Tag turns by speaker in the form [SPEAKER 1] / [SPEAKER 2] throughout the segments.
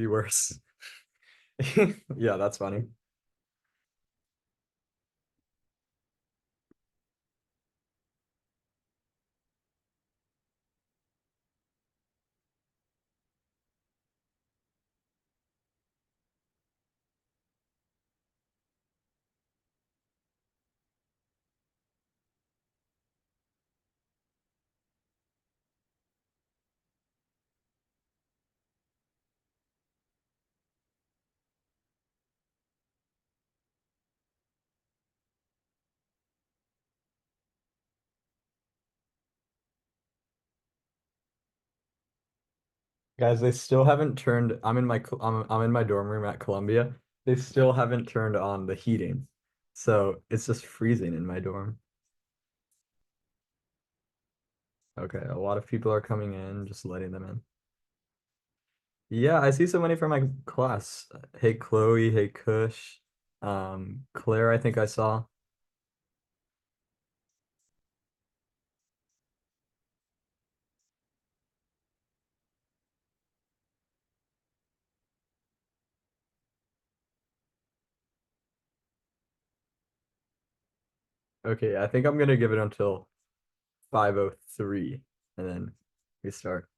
[SPEAKER 1] Be worse. Yeah, that's funny. Guys, they still haven't turned. I'm in my dorm room at Columbia. They still haven't turned on the heating. So it's just freezing in my dorm. Okay, a lot of people are coming in, just letting them in. Yeah, I see so many from my class. Hey Chloe, hey Kush. Claire, I think I saw. Okay, I think I'm gonna give it until 5:03 and then we start.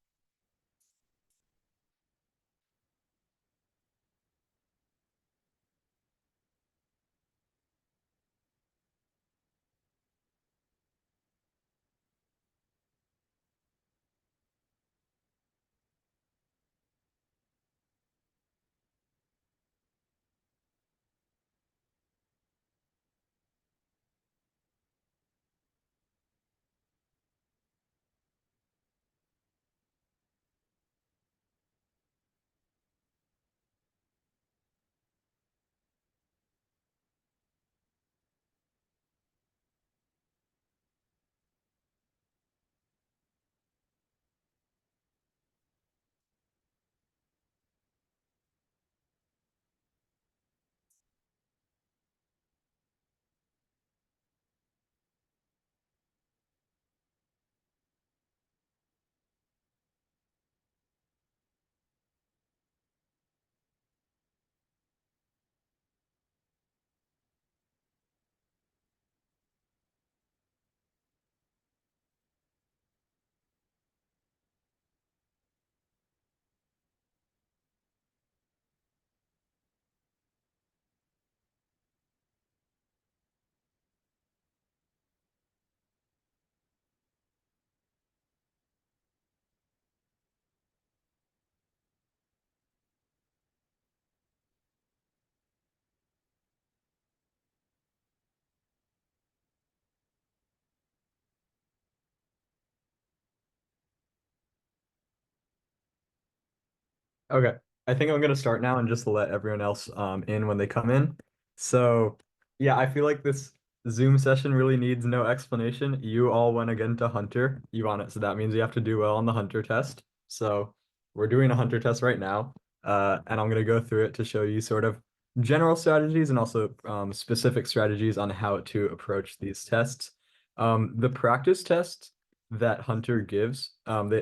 [SPEAKER 1] Okay. I think I'm gonna start now and just let everyone else in when they come in. So yeah, I feel like this Zoom session really needs no explanation. You all went again to Hunter. You on it, so that means you have to do well on the Hunter test. So we're doing a Hunter test right now. And I'm gonna go through it to show you sort of general strategies and also specific strategies on how to approach these tests. The practice tests that Hunter gives,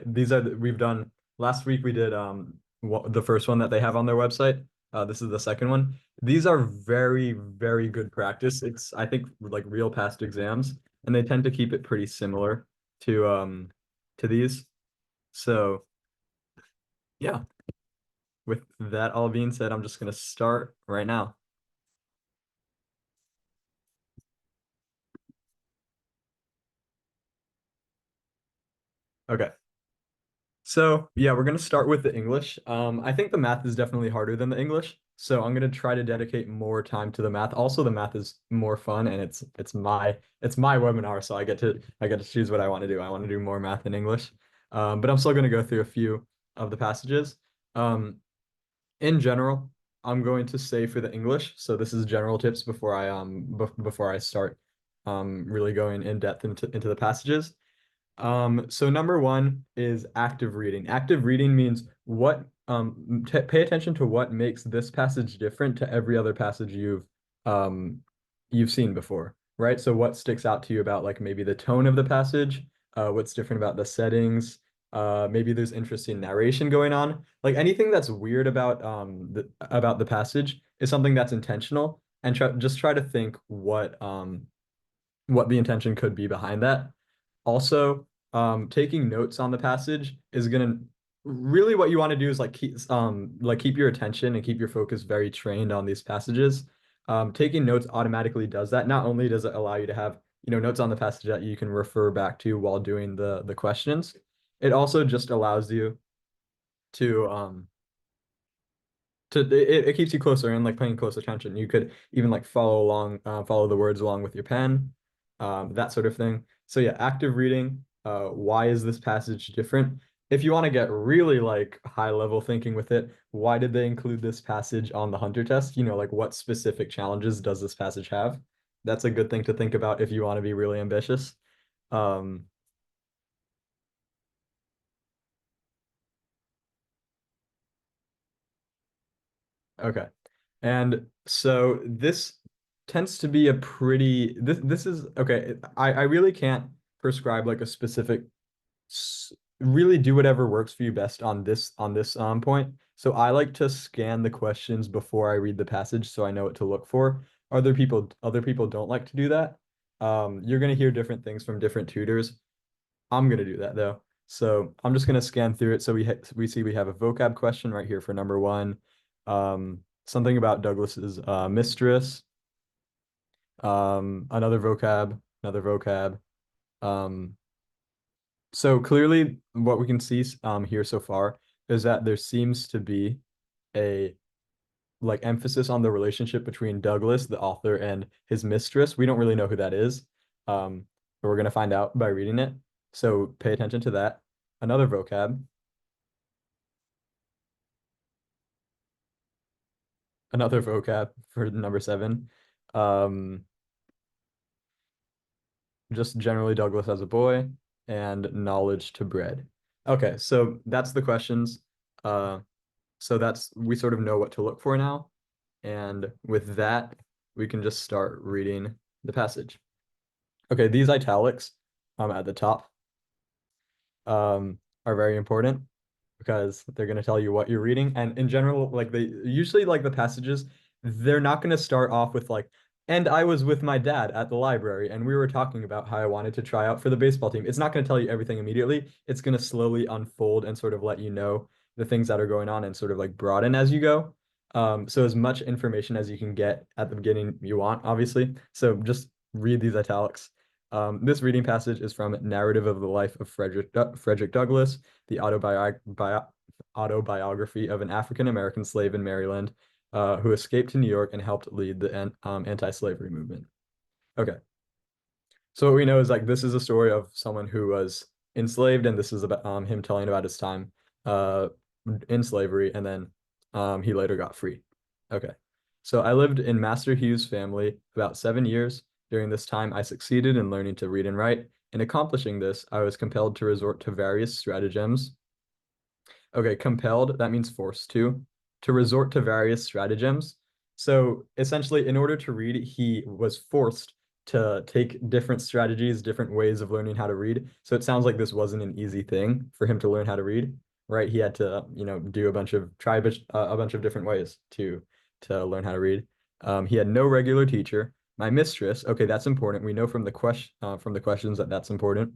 [SPEAKER 1] these are we've done last week we did the first one that they have on their website. This is the second one. These are very, very good practice. It's, I think, like real past exams, and they tend to keep it pretty similar to these. So yeah, with that all being said, I'm just gonna start right now. Okay. So yeah, we're gonna start with the English. I think the math is definitely harder than the English, so I'm gonna try to dedicate more time to the math. Also, the math is more fun, and it's my webinar, so I get to choose what I want to do. I want to do more math and English, but I'm still gonna go through a few of the passages. Um, in general, I'm going to say for the English. So this is general tips before I start really going in depth into the passages. So number one is active reading. Active reading means pay attention to what makes this passage different to every other passage um you've seen before, right? So what sticks out to you about like maybe the tone of the passage, what's different about the settings, Maybe there's interesting narration going on. Like anything that's weird about the passage is something that's intentional, and try to think what the intention could be behind that. Also, taking notes on the passage is gonna really what you want to do is like keep your attention and keep your focus very trained on these passages. Taking notes automatically does that. Not only does it allow you to have, notes on the passage that you can refer back to while doing the questions, it also just allows you to it keeps you closer and like paying close attention. You could even like follow the words along with your pen, that sort of thing. So yeah, active reading. Why is this passage different? If you want to get really like high level thinking with it, why did they include this passage on the Hunter test? Like what specific challenges does this passage have? That's a good thing to think about if you want to be really ambitious. Um, Okay. And so this tends to be a pretty this is okay. I really can't prescribe like a specific really do whatever works for you best on this point. So I like to scan the questions before I read the passage so I know what to look for. Other people don't like to do that. You're gonna hear different things from different tutors. I'm gonna do that though. So I'm just gonna scan through it. So we see we have a vocab question right here for number one. Something about Douglas's mistress. Another vocab. Um, so clearly, what we can see here so far is that there seems to be a like emphasis on the relationship between Douglas, the author, and his mistress. We don't really know who that is, but we're gonna find out by reading it. So pay attention to that. Another vocab, another vocab for number seven. Um, just generally Douglas as a boy and knowledge to bread. Okay, so that's the questions. Uh, so that's we sort of know what to look for now. And with that, we can just start reading the passage. Okay, these italics at the top are very important because they're going to tell you what you're reading. And in general, like they usually like the passages, they're not going to start off with like, and I was with my dad at the library and we were talking about how I wanted to try out for the baseball team. It's not going to tell you everything immediately. It's going to slowly unfold and sort of let you know the things that are going on and sort of like broaden as you go. So as much information as you can get at the beginning you want, obviously. So just read these italics. This reading passage is from Narrative of the Life of Frederick Douglass, the autobiography of an African American slave in Maryland, who escaped to New York and helped lead the anti-slavery movement. Okay, so what we know is like this is a story of someone who was enslaved, and this is about him telling about his time uh, in slavery, and then he later got free. Okay, so I lived in Master Hugh's family about 7 years. During this time, I succeeded in learning to read and write. In accomplishing this, I was compelled to resort to various stratagems. Okay, compelled, that means forced to resort to various stratagems. So essentially, in order to read, he was forced to take different strategies, different ways of learning how to read. So it sounds like this wasn't an easy thing for him to learn how to read, right? He had to, do a bunch of different ways to learn how to read. He had no regular teacher. My mistress, okay, that's important. We know from the questions that that's important,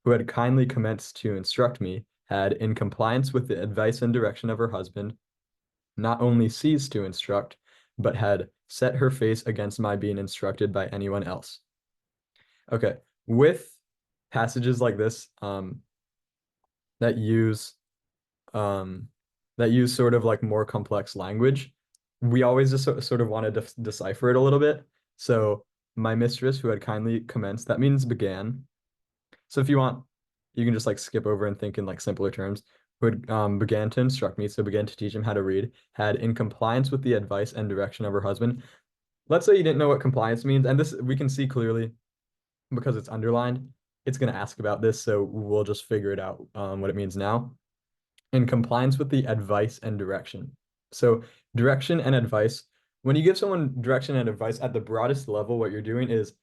[SPEAKER 1] who had kindly commenced to instruct me, had, in compliance with the advice and direction of her husband, not only ceased to instruct, but had set her face against my being instructed by anyone else. Okay, with passages like this that use um, that use sort of like more complex language, we always just sort of want to decipher it a little bit. So my mistress, who had kindly commenced, that means began. So if you want, you can just like skip over and think in like simpler terms. Who had began to instruct me, so began to teach him how to read, had, in compliance with the advice and direction of her husband. Let's say you didn't know what compliance means, and this we can see clearly because it's underlined. It's going to ask about this, so we'll just figure it out what it means now. In compliance with the advice and direction. So direction and advice, when you give someone direction and advice at the broadest level, what you're doing is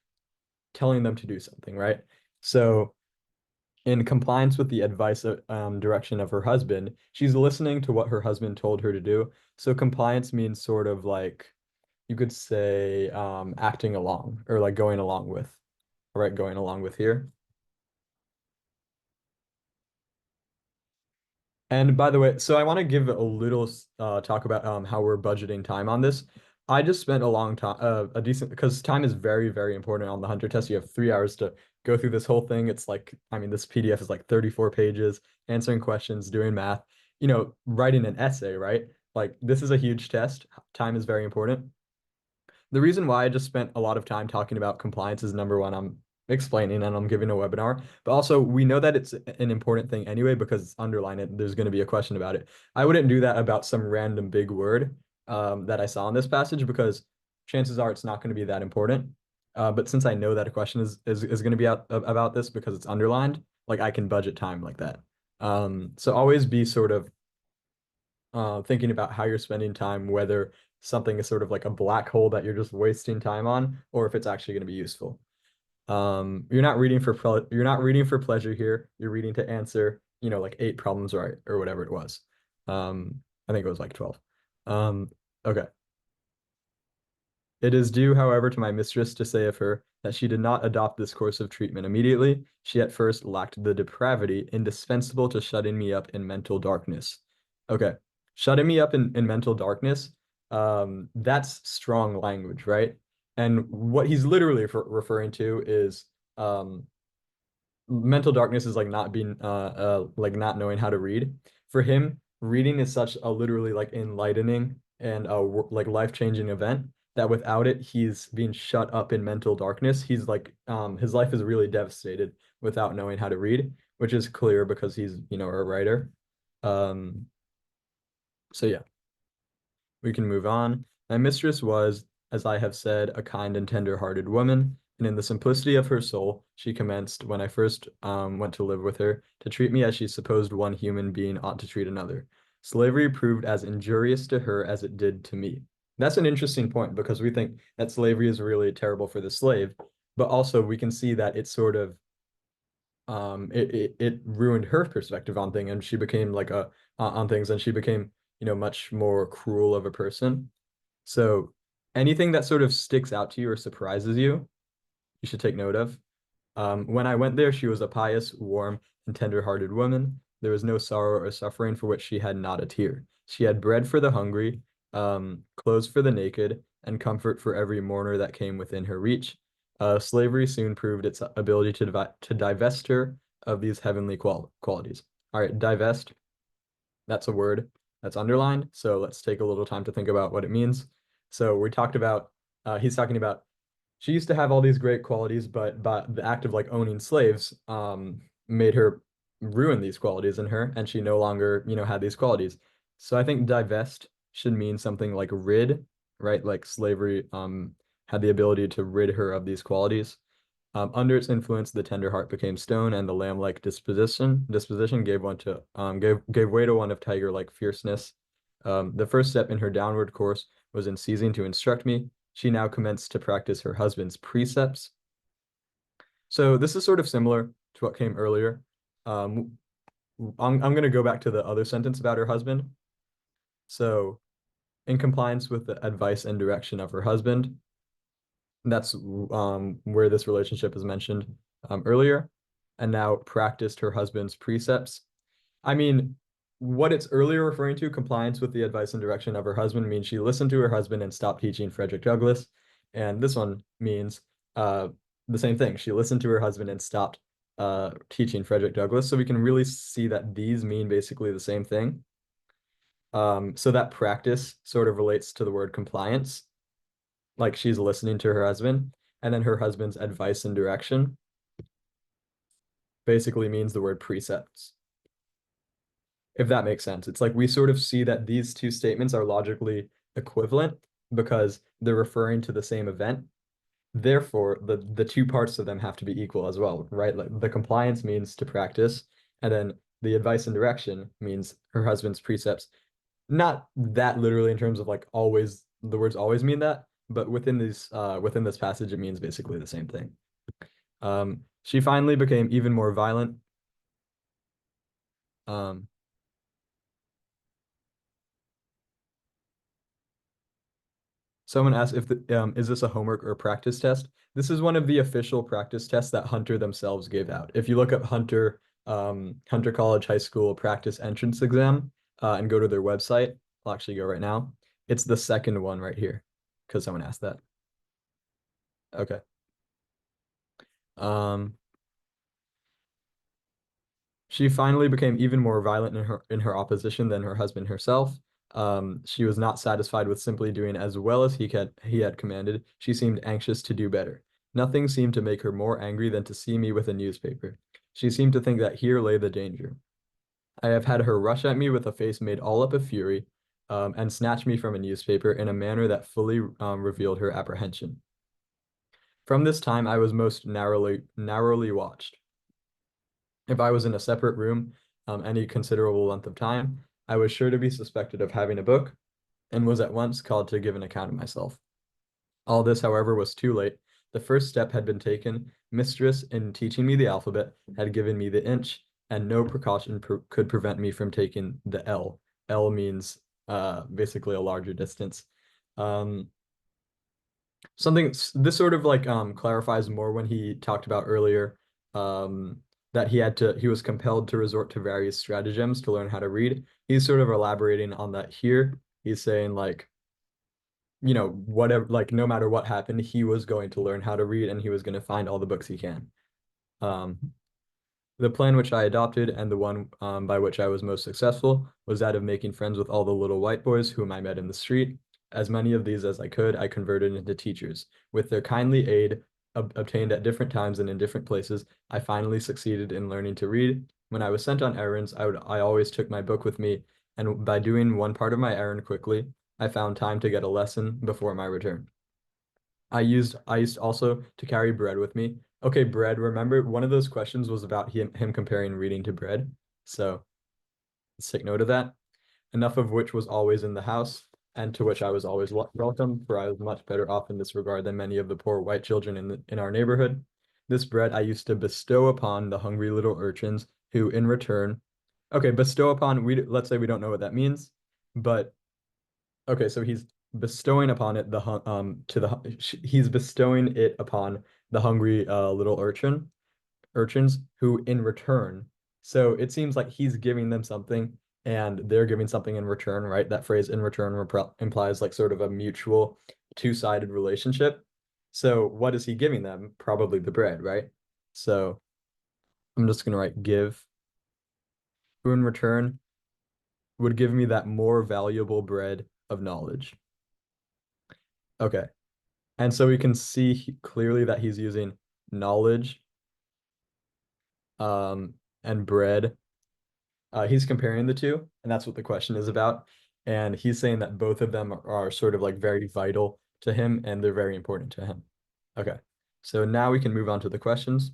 [SPEAKER 1] telling them to do something, right? So in compliance with the advice direction of her husband, she's listening to what her husband told her to do. So compliance means sort of like you could say acting along or like going along with, right? Going along with here. And by the way, so I want to give a little talk about how we're budgeting time on this. I just spent a long time, a decent, because time is very, very important on the Hunter test. You have 3 hours to go through this whole thing. It's like, I mean, this PDF is like 34 pages, answering questions, doing math, writing an essay, right? Like, this is a huge test. Time is very important. The reason why I just spent a lot of time talking about compliance is number one, I'm explaining and I'm giving a webinar, but also we know that it's an important thing anyway because it's underlined it. There's going to be a question about it. I wouldn't do that about some random big word that I saw in this passage because chances are it's not going to be that important. But since I know that a question is going to be about this because it's underlined, like I can budget time like that. So always be sort of thinking about how you're spending time, whether something is sort of like a black hole that you're just wasting time on, or if it's actually going to be useful. You're not reading for pleasure here. You're reading to answer, like 8 problems right or whatever it was. I think it was like 12. Okay. It is due, however, to my mistress to say of her that she did not adopt this course of treatment immediately. She at first lacked the depravity indispensable to shutting me up in mental darkness. Okay. Shutting me up in mental darkness, that's strong language, right? And what he's literally referring to is mental darkness is like not being like not knowing how to read. For him, reading is such a literally like enlightening and like life-changing event that without it, he's being shut up in mental darkness. He's like his life is really devastated without knowing how to read, which is clear because he's, a writer. Um, so yeah. We can move on. My mistress was, as I have said, a kind and tender-hearted woman, and in the simplicity of her soul, she commenced, when I first went to live with her, to treat me as she supposed one human being ought to treat another. Slavery proved as injurious to her as it did to me. That's an interesting point because we think that slavery is really terrible for the slave, but also we can see that it sort of it ruined her perspective on thing and she became like a on things and she became much more cruel of a person. So anything that sort of sticks out to you or surprises you, you should take note of. When I went there, she was a pious, warm, and tender-hearted woman. There was no sorrow or suffering for which she had not a tear. She had bread for the hungry, clothes for the naked, and comfort for every mourner that came within her reach. Slavery soon proved its ability to divest her of these heavenly qualities. All right, divest, that's a word that's underlined. So let's take a little time to think about what it means. So we talked about, he's talking about she used to have all these great qualities, but the act of like owning slaves made her ruin these qualities in her, and she no longer, had these qualities. So I think divest should mean something like rid, right? Like slavery had the ability to rid her of these qualities. Under its influence, the tender heart became stone, and the lamb-like disposition gave way to one of tiger-like fierceness. The first step in her downward course was in ceasing to instruct me. She now commenced to practice her husband's precepts. So this is sort of similar to what came earlier. Um, I'm going to go back to the other sentence about her husband. So, in compliance with the advice and direction of her husband, that's where this relationship is mentioned earlier, and now practiced her husband's precepts. I mean, what it's earlier referring to, compliance with the advice and direction of her husband, means she listened to her husband and stopped teaching Frederick Douglass. And this one means the same thing. She listened to her husband and stopped teaching Frederick Douglass. So we can really see that these mean basically the same thing. So that practice sort of relates to the word compliance, like she's listening to her husband, and then her husband's advice and direction basically means the word precepts, if that makes sense. It's like we sort of see that these two statements are logically equivalent because they're referring to the same event. Therefore, the two parts of them have to be equal as well, right? Like the compliance means to practice, and then the advice and direction means her husband's precepts. Not that literally in terms of like always the words always mean that, but within this passage, it means basically the same thing. She finally became even more violent. Um, Someone asked if is this a homework or practice test? This is one of the official practice tests that Hunter themselves gave out. If you look up Hunter College High School practice entrance exam, and go to their website, I'll actually go right now. It's the second one right here, because someone asked that. Okay. Um, She finally became even more violent in her opposition than her husband herself. She was not satisfied with simply doing as well as he had commanded. She seemed anxious to do better. Nothing seemed to make her more angry than to see me with a newspaper. She seemed to think that here lay the danger. I have had her rush at me with a face made all up of fury, and snatch me from a newspaper in a manner that fully revealed her apprehension. From this time, I was most narrowly watched. If I was in a separate room any considerable length of time, I was sure to be suspected of having a book and was at once called to give an account of myself. All this, however, was too late. The first step had been taken. Mistress, in teaching me the alphabet, had given me the inch, and no precaution could prevent me from taking the L. L means basically a larger distance. Um, Something this sort of like clarifies more when he talked about earlier um that he was compelled to resort to various stratagems to learn how to read. He's sort of elaborating on that here. He's saying like, whatever, like no matter what happened, he was going to learn how to read and he was going to find all the books he can. Um the plan which I adopted and the one by which I was most successful was that of making friends with all the little white boys whom I met in the street. As many of these as I could, I converted into teachers. With their kindly aid, obtained at different times and in different places, I finally succeeded in learning to read. When I was sent on errands, I always took my book with me, and by doing one part of my errand quickly, I found time to get a lesson before my return. I used also to carry bread with me. Okay, bread. Remember, one of those questions was about him comparing reading to bread. So let's take note of that. Enough of which was always in the house, and to which I was always welcome, for I was much better off in this regard than many of the poor white children in our neighborhood. This bread I used to bestow upon the hungry little urchins, who in return, okay, bestow upon, let's say we don't know what that means, but okay, so he's bestowing upon it he's bestowing it upon the hungry little urchins who in return. So it seems like he's giving them something and they're giving something in return, right? That phrase in return implies like sort of a mutual two-sided relationship. So what is he giving them? Probably the bread, right? So I'm just gonna write give, who in return would give me that more valuable bread of knowledge. Okay. And so we can see clearly that he's using knowledge um, and bread. He's comparing the two, and that's what the question is about. And he's saying that both of them are sort of like very vital to him and they're very important to him. Okay. So now we can move on to the questions.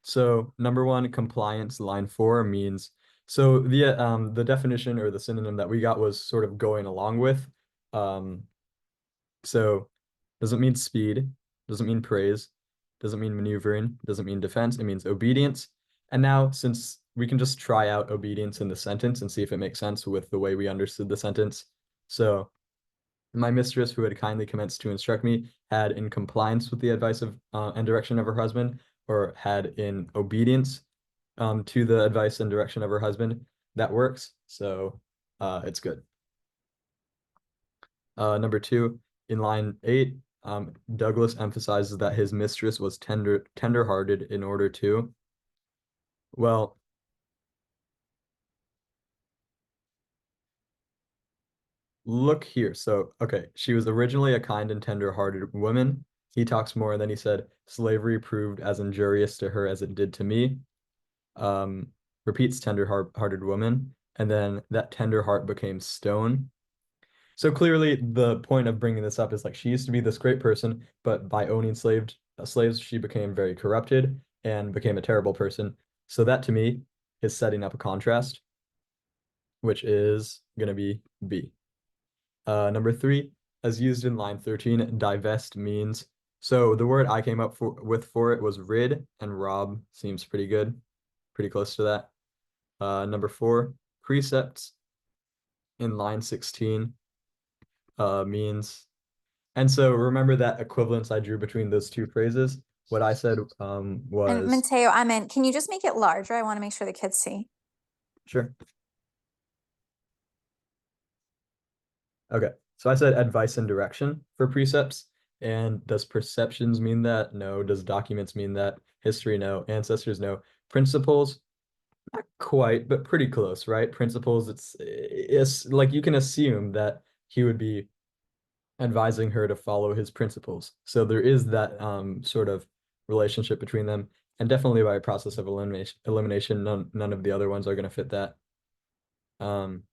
[SPEAKER 1] So number one, compliance, line four means, so the definition or the synonym that we got was sort of going along with. Um, so doesn't mean speed, doesn't mean praise, doesn't mean maneuvering, doesn't mean defense, it means obedience. And now, since we can just try out obedience in the sentence and see if it makes sense with the way we understood the sentence. So, my mistress, who had kindly commenced to instruct me, had, in compliance with the advice of and direction of her husband, or had in obedience to the advice and direction of her husband, that works. So, it's good. Number two, in line 8, Douglas emphasizes that his mistress was tender-hearted in order to, well, look here. So, okay, she was originally a kind and tender-hearted woman. He talks more, and then he said, slavery proved as injurious to her as it did to me. Um, Repeats tender-hearted woman, and then that tender heart became stone. So clearly, the point of bringing this up is like she used to be this great person, but by owning slaves, she became very corrupted and became a terrible person. So that to me is setting up a contrast, which is going to be B. Number three, as used in line 13, divest means. So the word I came up with for it was rid, and rob seems pretty good, pretty close to that. Number 4, precepts in line 16 means, and so remember that equivalence I drew between those two phrases. What I said
[SPEAKER 2] And
[SPEAKER 1] was,
[SPEAKER 2] Mateo, can you just make it larger? I want to make sure the kids see.
[SPEAKER 1] sure. Okay, so I said advice and direction for precepts. And does perceptions mean that? No. Does documents mean that? History, no. Ancestors, no. Principles, not quite, but pretty close, right? Principles, it's like you can assume that he would be advising her to follow his principles. So there is that sort of relationship between them. And definitely by a process of elimination, none of the other ones are going to fit that. Um,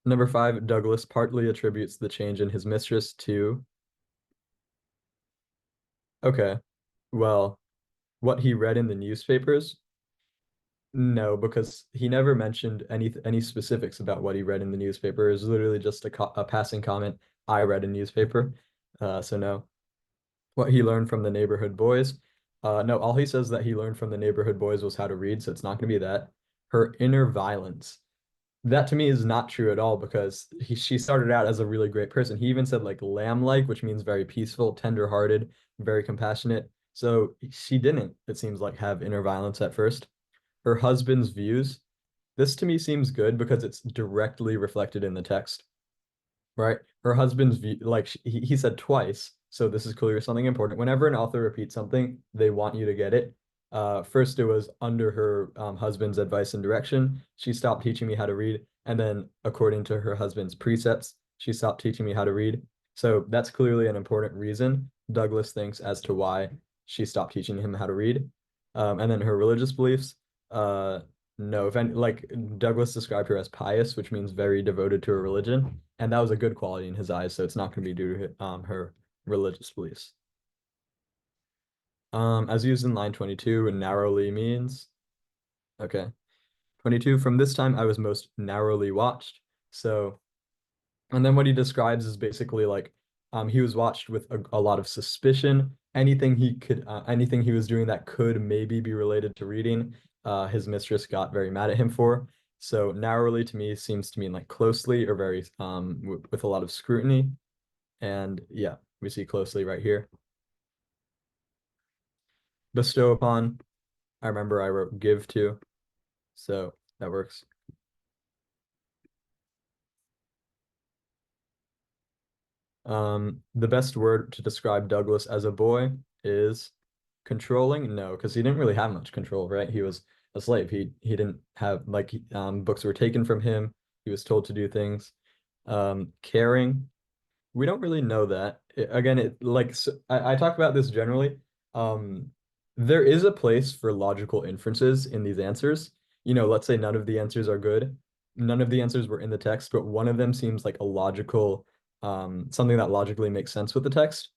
[SPEAKER 1] Number 5, Douglas partly attributes the change in his mistress to, okay, well, what he read in the newspapers. No, because he never mentioned any specifics about what he read in the newspaper. It was literally just a passing comment. I read a newspaper, so no. What he learned from the neighborhood boys. No, all he says that he learned from the neighborhood boys was how to read, so it's not going to be that. Her inner violence. That to me is not true at all because she started out as a really great person. He even said like lamb-like, which means very peaceful, tender-hearted, very compassionate. So she didn't, it seems like, have inner violence at first. Her husband's views. This to me seems good because it's directly reflected in the text, right? Her husband's view, like he said twice, so this is clearly something important. Whenever an author repeats something, they want you to get it. First, it was under her husband's advice and direction, she stopped teaching me how to read. And then, according to her husband's precepts, she stopped teaching me how to read. So that's clearly an important reason, Douglas thinks, as to why she stopped teaching him how to read. And then her religious beliefs. No, if any, like Douglas described her as pious, which means very devoted to her religion, and that was a good quality in his eyes, so it's not going to be due to her religious beliefs. As used in line 22, and narrowly means, okay. 22, from this time I was most narrowly watched. So, and then what he describes is basically like he was watched with a lot of suspicion. Anything he was doing that could maybe be related to reading, his mistress got very mad at him for. So narrowly to me seems to mean like closely or very with a lot of scrutiny. And yeah, we see closely right here. Bestow upon. I remember I wrote give to, so that works. The best word to describe Douglas as a boy is controlling. No, because he didn't really have much control, right? He was a slave. He didn't have like books were taken from him. He was told to do things. Caring. We don't really know that. Again, it like so, I talk about this generally. Um, there is a place for logical inferences in these answers. Let's say none of the answers are good. None of the answers were in the text, but one of them seems like a logical, something that logically makes sense with the text.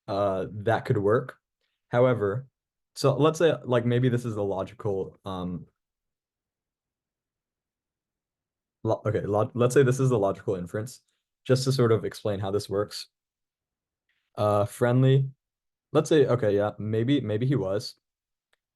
[SPEAKER 1] That could work. However, so let's say like maybe this is a logical, okay, let's say this is a logical inference, just to sort of explain how this works. Friendly. Let's say, okay, yeah, maybe he was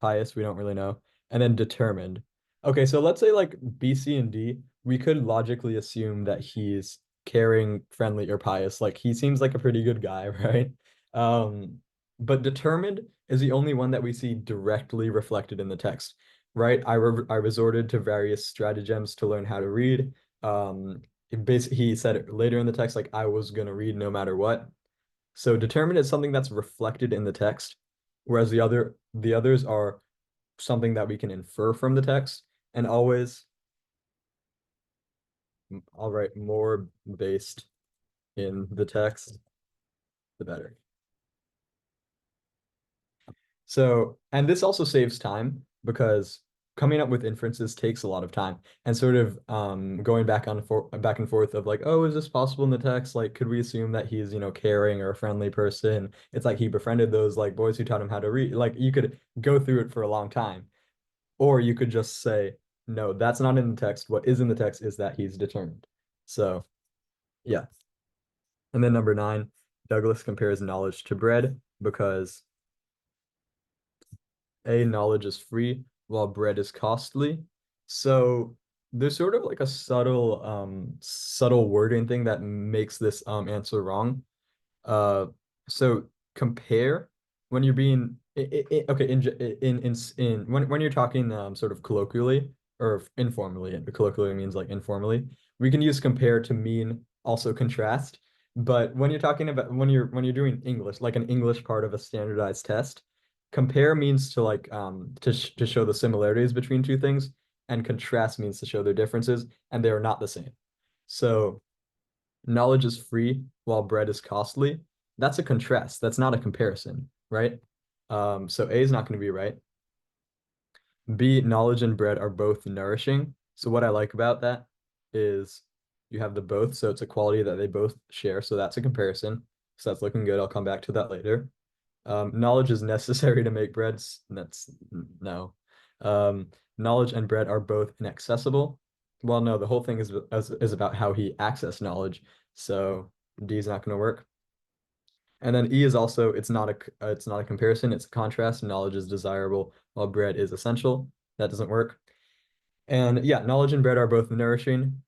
[SPEAKER 1] pious, we don't really know. And then determined. Okay, so let's say like B, C, and D, we could logically assume that he's caring, friendly, or pious. Like he seems like a pretty good guy, right? Um, but determined is the only one that we see directly reflected in the text, right? I resorted to various stratagems to learn how to read. He said it later in the text, like I was gonna read no matter what. So determined is something that's reflected in the text, whereas the others are something that we can infer from the text, and always, I'll write more based in the text, the better. So, and this also saves time because coming up with inferences takes a lot of time and sort of going back and forth of like, oh, is this possible in the text? Like, could we assume that he's, caring or a friendly person? It's like he befriended those like boys who taught him how to read. Like you could go through it for a long time. Or you could just say, no, that's not in the text. What is in the text is that he's determined. So, yeah. And then number 9, Douglas compares knowledge to bread because A, knowledge is free while bread is costly. So there's sort of like a subtle wording thing that makes this answer wrong. Uh, so compare when you're being okay in when you're talking sort of colloquially or informally. Colloquially means like informally. We can use compare to mean also contrast. But when you're talking about when you're doing English, like an English part of a standardized test, compare means to like to show the similarities between two things, and contrast means to show their differences, and they are not the same. So knowledge is free while bread is costly. That's a contrast. That's not a comparison, right? So A is not going to be right. B, knowledge and bread are both nourishing. So what I like about that is you have the both, so it's a quality that they both share. So that's a comparison. So that's looking good. I'll come back to that later. Knowledge is necessary to make breads. That's no. Knowledge and bread are both inaccessible. Well, no, the whole thing is about how he accessed knowledge. So D is not going to work. And then E is also it's not a comparison, it's a contrast. Knowledge is desirable while bread is essential. That doesn't work. And yeah, knowledge and bread are both nourishing.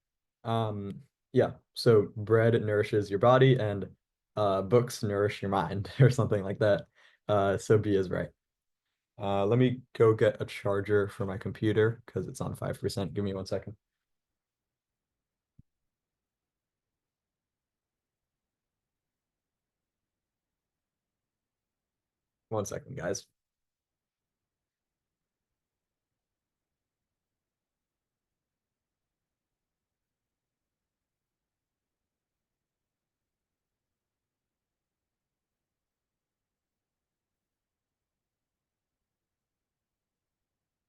[SPEAKER 1] Yeah, so bread nourishes your body and books nourish your mind or something like that. So B is right. Let me go get a charger for my computer because it's on 5%. Give me 1 second. 1 second, guys.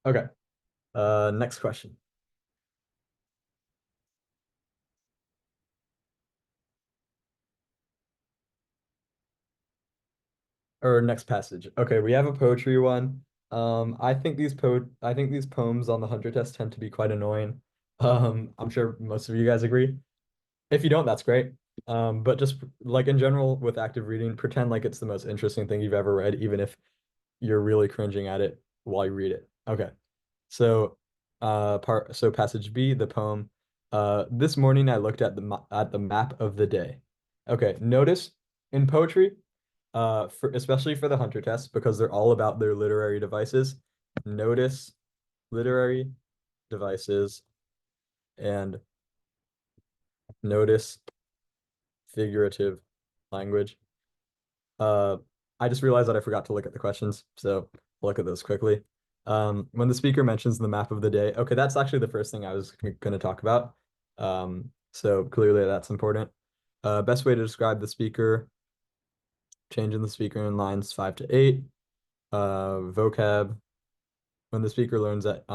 [SPEAKER 1] Okay. Next question. Or next passage. Okay, we have a poetry one. I think these poems on the 100 test tend to be quite annoying. I'm sure most of you guys agree. If you don't, that's great. But just like in general with active reading, pretend like it's the most interesting thing you've ever read, even if you're really cringing at it while you read it. Okay. So passage B, the poem. This morning I looked at the map of the day. Okay, notice in poetry, especially for the Hunter test, because they're all about their literary devices. Notice literary devices and notice figurative language. Uh, I just realized that I forgot to look at the questions, so I'll look at those quickly. When the speaker mentions the map of the day, okay, that's actually the first thing I was going to talk about. So clearly that's important. Best way to describe the speaker, changing the speaker in lines 5 to 8. Vocab, when the speaker learns that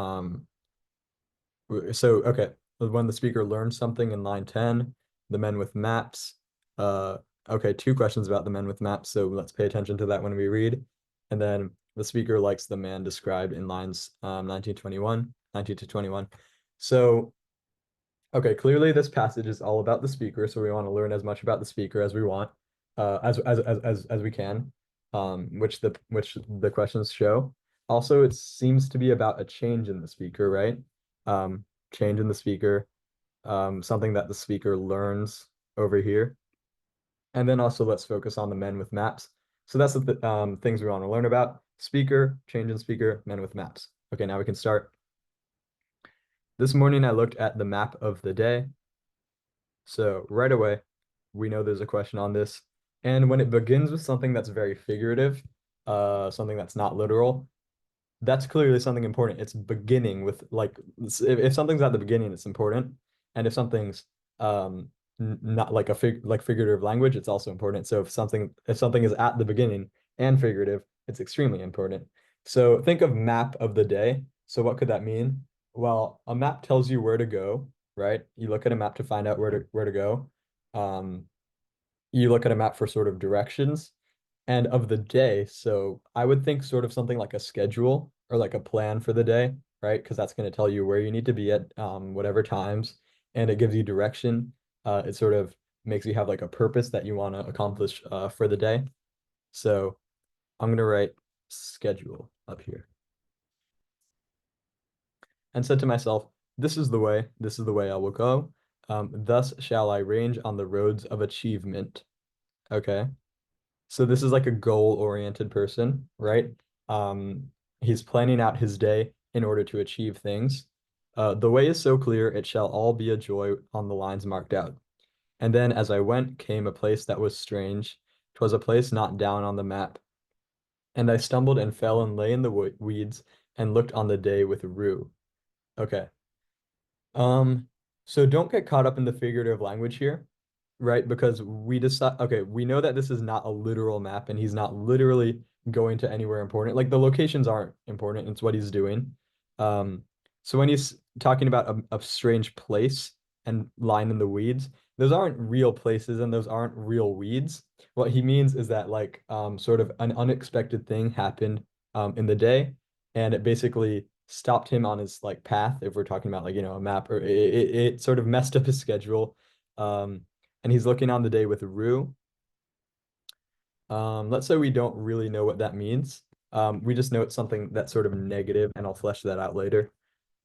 [SPEAKER 1] so okay, when the speaker learns something in line 10, the men with maps. Uh okay, two questions about the men with maps, so let's pay attention to that when we read. And then the speaker likes the man described in lines 19 to 21. So okay, clearly this passage is all about the speaker, so we want to learn as much about the speaker as we want, as we can, which the questions show. Also, it seems to be about a change in the speaker, right? Change in the speaker, something that the speaker learns over here. And then also let's focus on the men with maps. So that's the things we want to learn about. Speaker, change in speaker, men with maps. Okay, now we can start. This morning I looked at the map of the day. So right away, we know there's a question on this. And when it begins with something that's very figurative, something that's not literal, that's clearly something important. It's beginning with like if something's at the beginning, it's important. And if something's not like like figurative language, it's also important. So if something is at the beginning and figurative, it's extremely important. So think of map of the day. So what could that mean? Well, a map tells you where to go, right? You look at a map to find out where to go. Um, you look at a map for sort of directions and of the day. So I would think sort of something like a schedule or like a plan for the day, right? Because that's going to tell you where you need to be at whatever times, and it gives you direction. It sort of makes you have like a purpose that you want to accomplish for the day. So I'm going to write schedule up here. and said to myself, this is the way I will go. Thus shall I range on the roads of achievement. Okay. So this is like a goal-oriented person, right? He's planning out his day in order to achieve things. The way is so clear, it shall all be a joy on the lines marked out. And then as I went came a place that was strange. 'Twas a place not down on the map. And I stumbled and fell and lay in the weeds and looked on the day with rue. Okay. Um, so don't get caught up in the figurative language here, right? Because we decide, okay, we know that this is not a literal map and he's not literally going to anywhere important. Like the locations aren't important, it's what he's doing. Um, so when he's talking about a strange place and line in the weeds, those aren't real places and those aren't real weeds. What he means is that like sort of an unexpected thing happened in the day and it basically stopped him on his like path if we're talking about like a map or it sort of messed up his schedule and he's looking on the day with Rue. Let's say we don't really know what that means. We just know it's something that's sort of negative and I'll flesh that out later.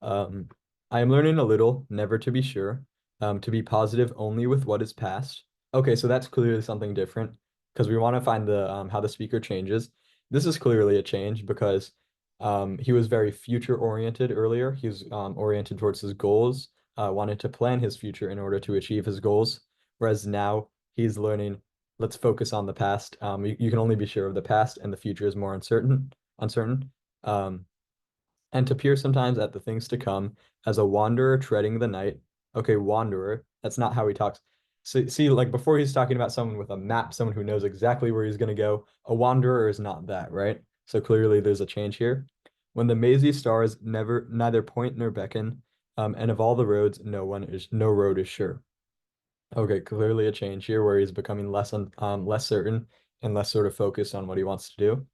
[SPEAKER 1] um, I am learning a little, never to be sure, to be positive only with what is past. Okay, so that's clearly something different because we want to find the how the speaker changes. This is clearly a change because he was very future oriented earlier. He was oriented towards his goals, wanted to plan his future in order to achieve his goals. Whereas now he's learning, let's focus on the past. You can only be sure of the past, and the future is more uncertain. Um, and to peer sometimes at the things to come as a wanderer treading the night. Okay, wanderer, that's not how he talks. So, see, like before he's talking about someone with a map, someone who knows exactly where he's going to go. A wanderer is not that, right? So clearly there's a change here. When the mazy stars neither point nor beckon, and of all the roads, no road is sure. Okay, clearly a change here where he's becoming less certain and less sort of focused on what he wants to do.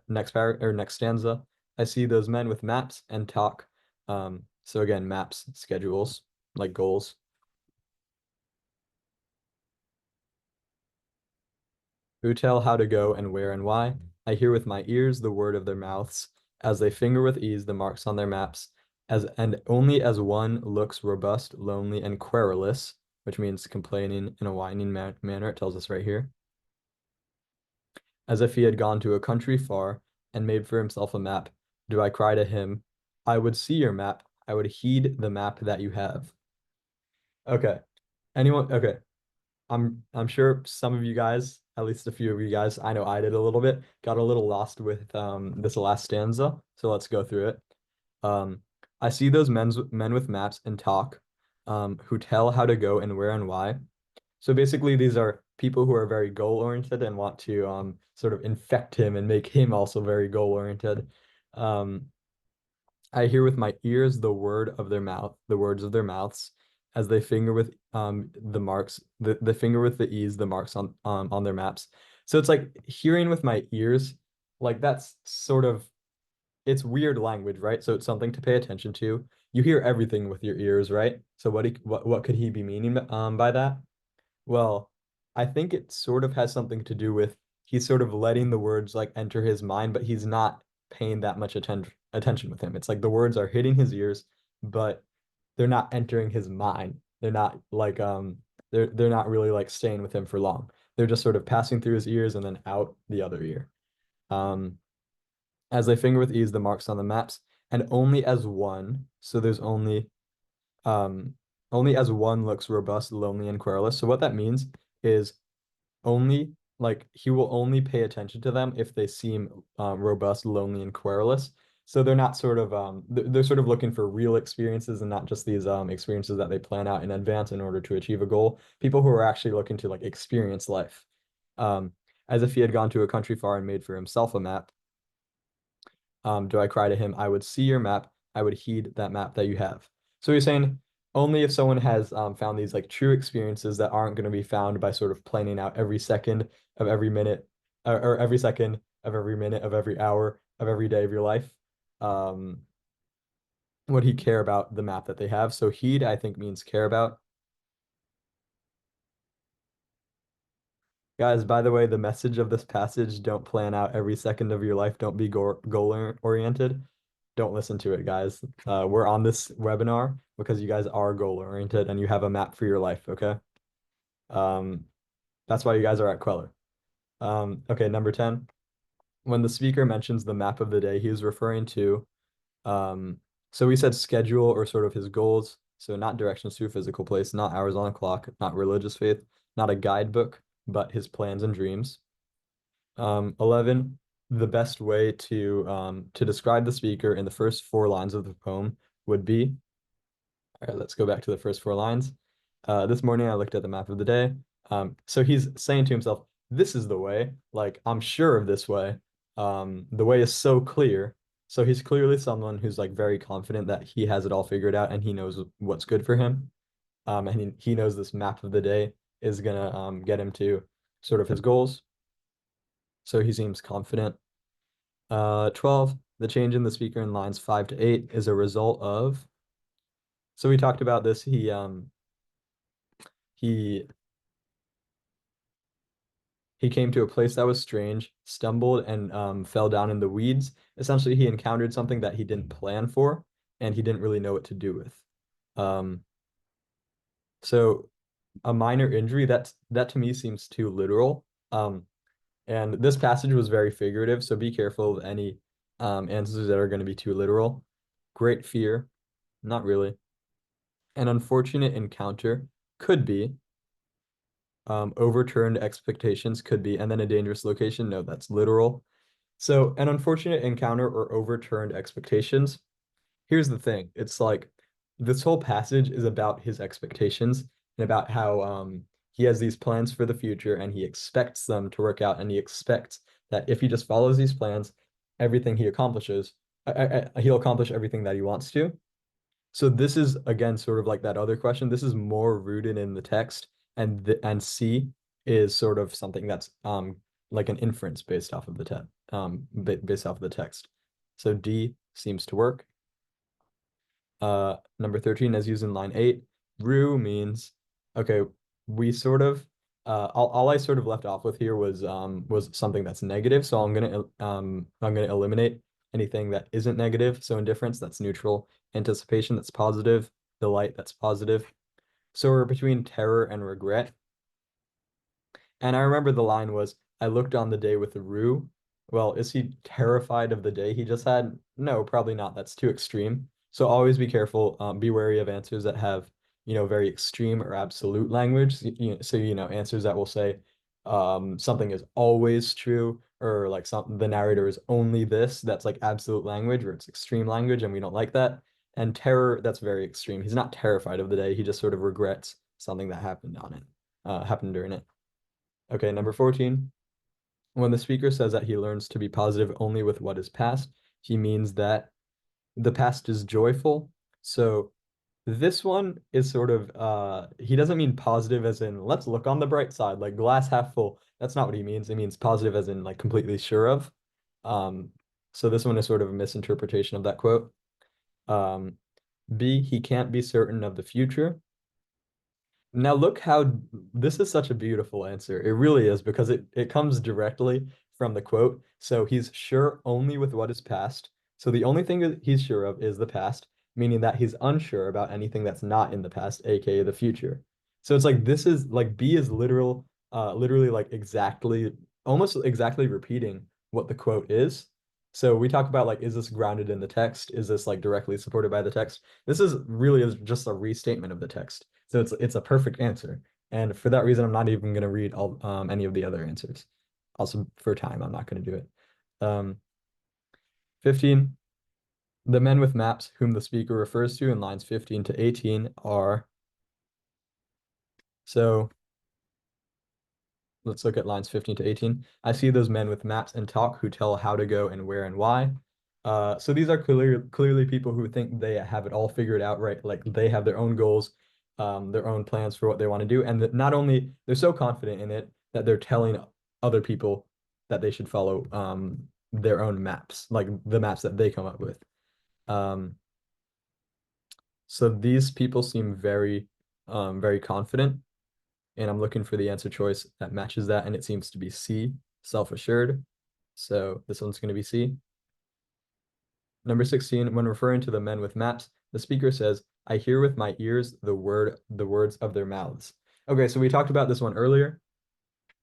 [SPEAKER 1] Next or next stanza, I see those men with maps and talk. So again, maps, schedules, like goals. Who tell how to go and where and why. I hear with my ears the word of their mouths, as they finger with ease the marks on their maps, as and only as one looks robust, lonely, and querulous, which means complaining in a whining manner. It tells us right here. As if he had gone to a country far and made for himself a map, do I cry to him, I would see your map, I would heed the map that you have. Okay. Anyone? Okay. I'm sure some of you guys, at least a few of you guys, I know I did a little bit, got a little lost with this last stanza. So let's go through it. Um, I see those men with maps and talk, who tell how to go and where and why. So basically, these are people who are very goal oriented and want to sort of infect him and make him also very goal oriented. Um, I hear with my ears the words of their mouths, as they finger with the marks, the finger with the ease, the marks on their maps. So it's like hearing with my ears, like that's sort of it's weird language, right? So it's something to pay attention to. You hear everything with your ears, right? So what could he be meaning by that? Well, I think it sort of has something to do with he's sort of letting the words like enter his mind, but he's not paying that much attention with him. It's like the words are hitting his ears, but they're not entering his mind. They're not like they're not really like staying with him for long. They're just sort of passing through his ears and then out the other ear. Um, as they finger with ease the marks on the maps, and only as one, so there's um only as one looks robust, lonely, and querulous. So what that means is only like he will only pay attention to them if they seem robust, lonely, and querulous. So they're not sort of they're sort of looking for real experiences and not just these experiences that they plan out in advance in order to achieve a goal. People who are actually looking to like experience life. Um, as if he had gone to a country far and made for himself a map. Do I cry to him, I would see your map, I would heed that map that you have. So you're saying only if someone has found these like true experiences that aren't going to be found by sort of planning out every second of every minute or every second of every minute of every hour of every day of your life, um, would he care about the map that they have. So heed, I think, means care about. Guys, by the way, the message of this passage, don't plan out every second of your life, don't be goal oriented. don't listen to it, guys. We're on this webinar because you guys are goal oriented and you have a map for your life, okay? Um, that's why you guys are at Kweller. Okay, number 10. When the speaker mentions the map of the day, he is referring to, um, so we said schedule or sort of his goals. So not directions to a physical place, not hours on a clock, not religious faith, not a guidebook, but his plans and dreams. 11, the best way to describe the speaker in the first four lines of the poem would be, all right, let's go back to the first four lines. This morning I looked at the map of the day. So he's saying to himself, this is the way, like I'm sure of this way. The way is so clear. So he's clearly someone who's like very confident that he has it all figured out and he knows what's good for him. And he knows this map of the day is gonna get him to sort of his goals. So he seems confident. 12, the change in the speaker in lines 5 to 8 is a result of, so we talked about this. He he came to a place that was strange, stumbled and fell down in the weeds. Essentially, he encountered something that he didn't plan for, and he didn't really know what to do with. Um, so a minor injury, that to me seems too literal. And this passage was very figurative, so be careful of any answers that are going to be too literal. Great fear, not really. An unfortunate encounter could be. Overturned expectations could be, and then a dangerous location. No, that's literal. So an unfortunate encounter or overturned expectations. Here's the thing. It's like this whole passage is about his expectations and about how he has these plans for the future and he expects them to work out and he expects that if he just follows these plans, everything he accomplishes, he'll accomplish everything that he wants to. So this is again sort of like that other question. This is more rooted in the text, and C is sort of something that's like an inference based off of the text based off of the text. So D seems to work. Number 13 as used in line 8, rue means okay, we sort of all I sort of left off with here was something that's negative. So I'm gonna eliminate anything that isn't negative. So indifference, that's neutral. Anticipation, that's positive. Delight, that's positive. So we're between terror and regret. And I remember the line was, I looked on the day with a rue. Well, is he terrified of the day he just had? No, probably not. That's too extreme. So always be careful. Be wary of answers that have, very extreme or absolute language. So, answers that will say something is always true, or like the narrator is only this. That's like absolute language, or it's extreme language, and we don't like that. And terror, that's very extreme. He's not terrified of the day. He just sort of regrets something that happened during it. Okay, number 14. When the speaker says that he learns to be positive only with what is past, he means that the past is joyful. So this one is sort of he doesn't mean positive as in let's look on the bright side, like glass half full. That's not what he means. It means positive as in like completely sure of. Um, so this one is sort of a misinterpretation of that quote. Um, B, he can't be certain of the future. Now look how this is such a beautiful answer. It really is because it comes directly from the quote. So he's sure only with what is past. So the only thing that he's sure of is the past, meaning that he's unsure about anything that's not in the past, aka the future. So it's like this is like B is literally like almost exactly repeating what the quote is. So we talk about like, is this grounded in the text? Is this like directly supported by the text? This is really is just a restatement of the text. So it's a perfect answer. And for that reason, I'm not even going to read all any of the other answers. Also, for time, I'm not going to do it. 15, the men with maps whom the speaker refers to in lines 15 to 18 are, so let's look at lines 15 to 18. I see those men with maps and talk who tell how to go and where and why. So these are clearly people who think they have it all figured out, right? Like they have their own goals, their own plans for what they want to do, and that not only they're so confident in it that they're telling other people that they should follow their own maps, like the maps that they come up with. Um, so these people seem very confident, and I'm looking for the answer choice that matches that, and it seems to be C, self-assured. So this one's going to be C. Number 16, when referring to the men with maps, the speaker says, I hear with my ears the words of their mouths. Okay, so we talked about this one earlier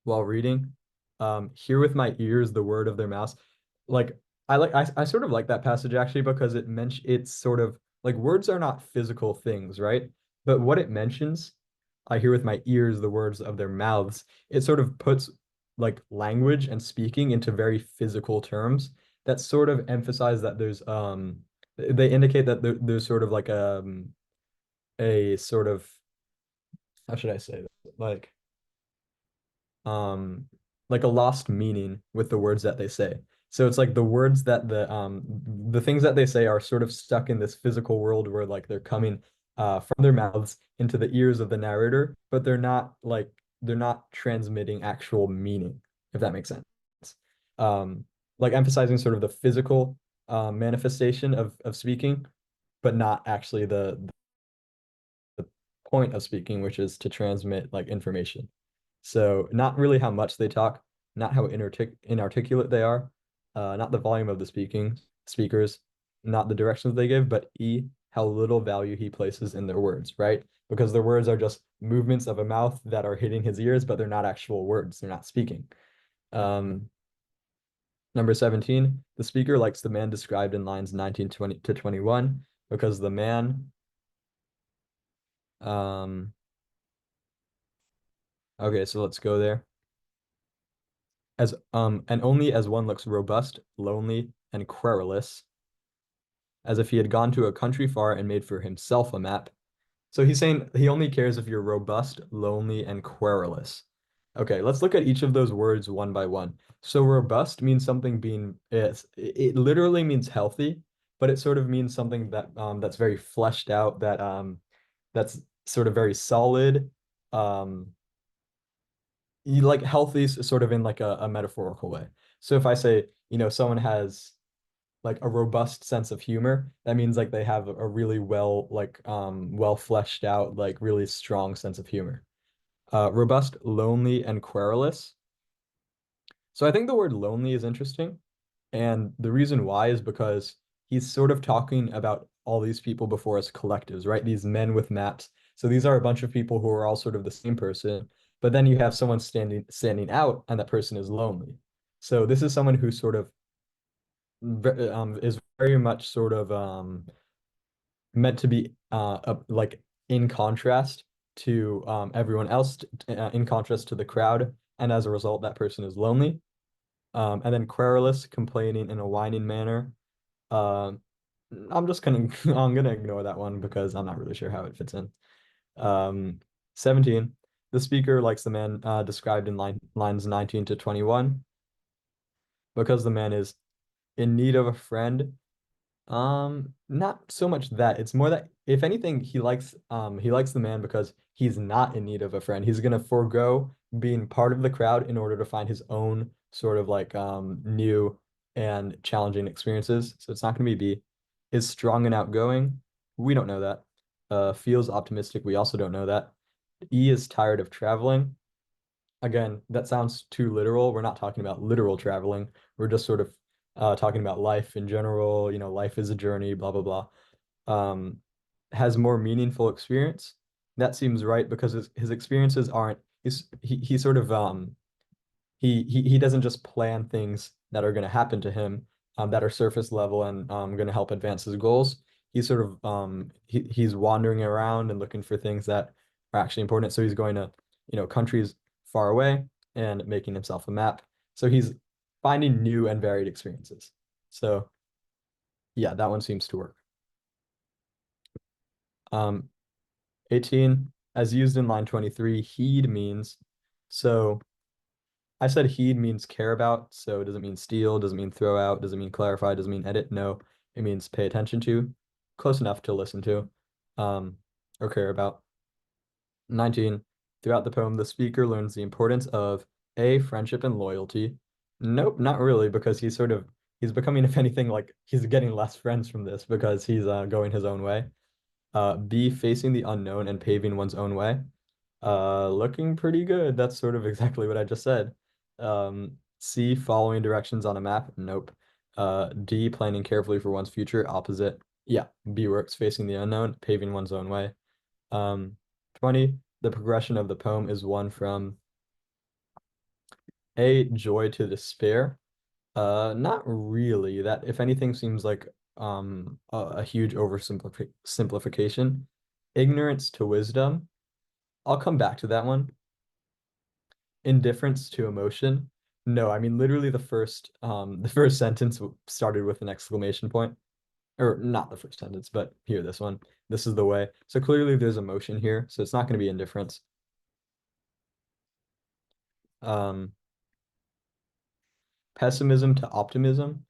[SPEAKER 1] while reading. Hear with my ears the word of their mouths. Like I sort of like that passage actually because it's sort of like words are not physical things, right? But what it mentions, I hear with my ears the words of their mouths. It sort of puts like language and speaking into very physical terms that sort of emphasize that they indicate that there's sort of like a sort of how should I say that? Um like a lost meaning with the words that they say. So it's like the words that the things that they say are sort of stuck in this physical world where like they're coming from their mouths into the ears of the narrator, but they're not transmitting actual meaning, if that makes sense. Um like emphasizing sort of the physical manifestation of speaking, but not actually the point of speaking, which is to transmit like information. So not really how much they talk, not how inarticulate they are, not the volume of the speakers, not the directions they give, but how little value he places in their words, right? Because their words are just movements of a mouth that are hitting his ears, but they're not actual words. They're not speaking. Um, Number 17, the speaker likes the man described in lines 19 20 to 21 because the man, um, okay, so let's go there. And only as one looks robust, lonely, and querulous, as if he had gone to a country far and made for himself a map. So he's saying he only cares if you're robust, lonely, and querulous. Okay, let's look at each of those words one by one. So robust means something being it literally means healthy, but it sort of means something that's very fleshed out, that's sort of very solid. Um, you like healthy sort of in like a metaphorical way. So if I say, someone has like a robust sense of humor, that means like they have a really well fleshed out, like really strong sense of humor. Robust, lonely, and querulous. So I think the word lonely is interesting. And the reason why is because he's sort of talking about all these people before us collectives, right? These men with maps. So these are a bunch of people who are all sort of the same person, but then you have someone standing out, and that person is lonely. So this is someone who sort of is very much sort of meant to be like in contrast to everyone else, in contrast to the crowd, and as a result, that person is lonely. And then querulous, complaining in a whining manner. Um, I'm just gonna I'm gonna ignore that one because I'm not really sure how it fits in. Um, 17. The speaker likes the man described in lines 19 to 21 because the man is in need of a friend. Not so much that. It's more that if anything, he likes the man because he's not in need of a friend. He's gonna forego being part of the crowd in order to find his own sort of like new and challenging experiences. So it's not gonna be B. Is strong and outgoing. We don't know that. Feels optimistic. We also don't know that. E is tired of traveling. Again, that sounds too literal. We're not talking about literal traveling. We're just sort of talking about life in general. Life is a journey, blah, blah, blah. Um, has more meaningful experience. That seems right because his experiences aren't, he sort of he doesn't just plan things that are going to happen to him that are surface level and going to help advance his goals. He's sort of he's wandering around and looking for things that are actually important. So he's going to, countries far away and making himself a map. So he's finding new and varied experiences. So yeah, that one seems to work. Um, 18, as used in line 23, heed means so I said heed means care about, so it doesn't mean steal, doesn't mean throw out, doesn't mean clarify, doesn't mean edit. No, it means pay attention to, close enough to listen to, um, or care about. 19. Throughout the poem, the speaker learns the importance of A, friendship and loyalty. Nope, not really, because he's becoming, if anything, like he's getting less friends from this because he's going his own way. B, facing the unknown and paving one's own way. Looking pretty good. That's sort of exactly what I just said. C, following directions on a map. Nope. D, planning carefully for one's future. Opposite. Yeah, B works, facing the unknown, paving one's own way. 20, the progression of the poem is one from A, joy to despair. Not really. That, if anything, seems like a huge oversimplification. Ignorance to wisdom. I'll come back to that one. Indifference to emotion. No, I mean literally the first sentence started with an exclamation point. Or not the first sentence, but here, this one. This is the way. So clearly there's emotion here, so it's not going to be indifference. Um, Pessimism to optimism.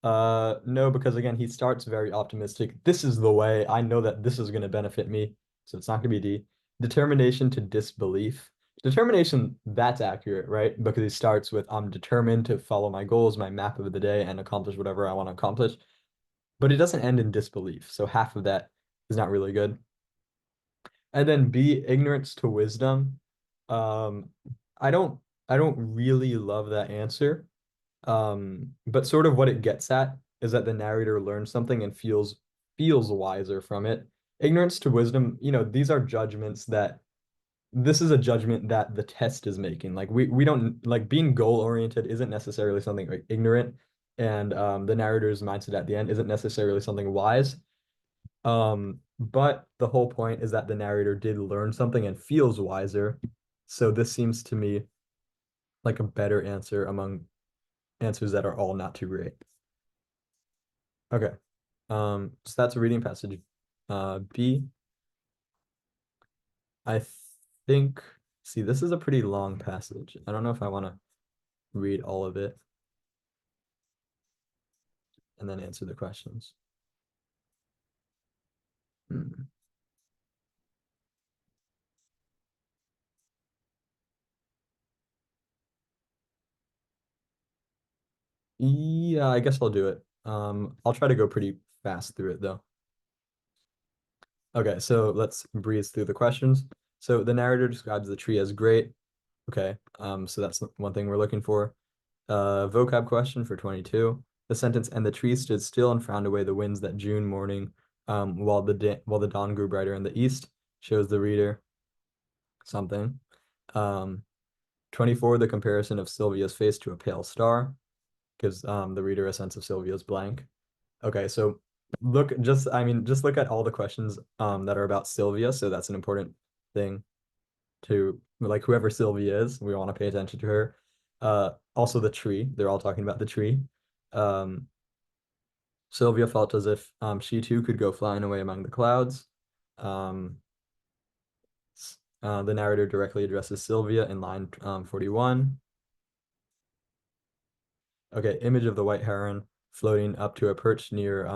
[SPEAKER 1] No, because again, he starts very optimistic. This is the way. I know that this is going to benefit me, so it's not going to be D. Determination to disbelief. Determination, that's accurate, right? Because he starts with, I'm determined to follow my goals, my map of the day, and accomplish whatever I want to accomplish. But it doesn't end in disbelief, so half of that is not really good. And then B, ignorance to wisdom. Um, I don't I don't really love that answer. But sort of what it gets at is that the narrator learns something and feels wiser from it. Ignorance to wisdom, these are judgments that this is a judgment that the test is making. Like we don't like being goal oriented isn't necessarily something like ignorant, and the narrator's mindset at the end isn't necessarily something wise. But the whole point is that the narrator did learn something and feels wiser. So this seems to me like a better answer among answers that are all not too great. Okay. So that's a reading passage. B, I think, see, this is a pretty long passage. I don't know if I want to read all of it and then answer the questions. Hmm. Yeah, I guess I'll do it. I'll try to go pretty fast through it though. Okay, so let's breeze through the questions. So the narrator describes the tree as great. Okay, so that's one thing we're looking for. Vocab question for 22. The sentence, and the tree stood still and frowned away the winds that June morning, while the dawn grew brighter in the east, shows the reader something. Um, 24, the comparison of Sylvia's face to a pale star gives the reader a sense of Sylvia's blank. Okay, so just look at all the questions that are about Sylvia. So that's an important thing to like whoever Sylvia is, we want to pay attention to her. Also the tree, they're all talking about the tree. Um, Sylvia felt as if she too could go flying away among the clouds. Um, the narrator directly addresses Sylvia in line 41. Okay, image of the white heron floating up to a perch near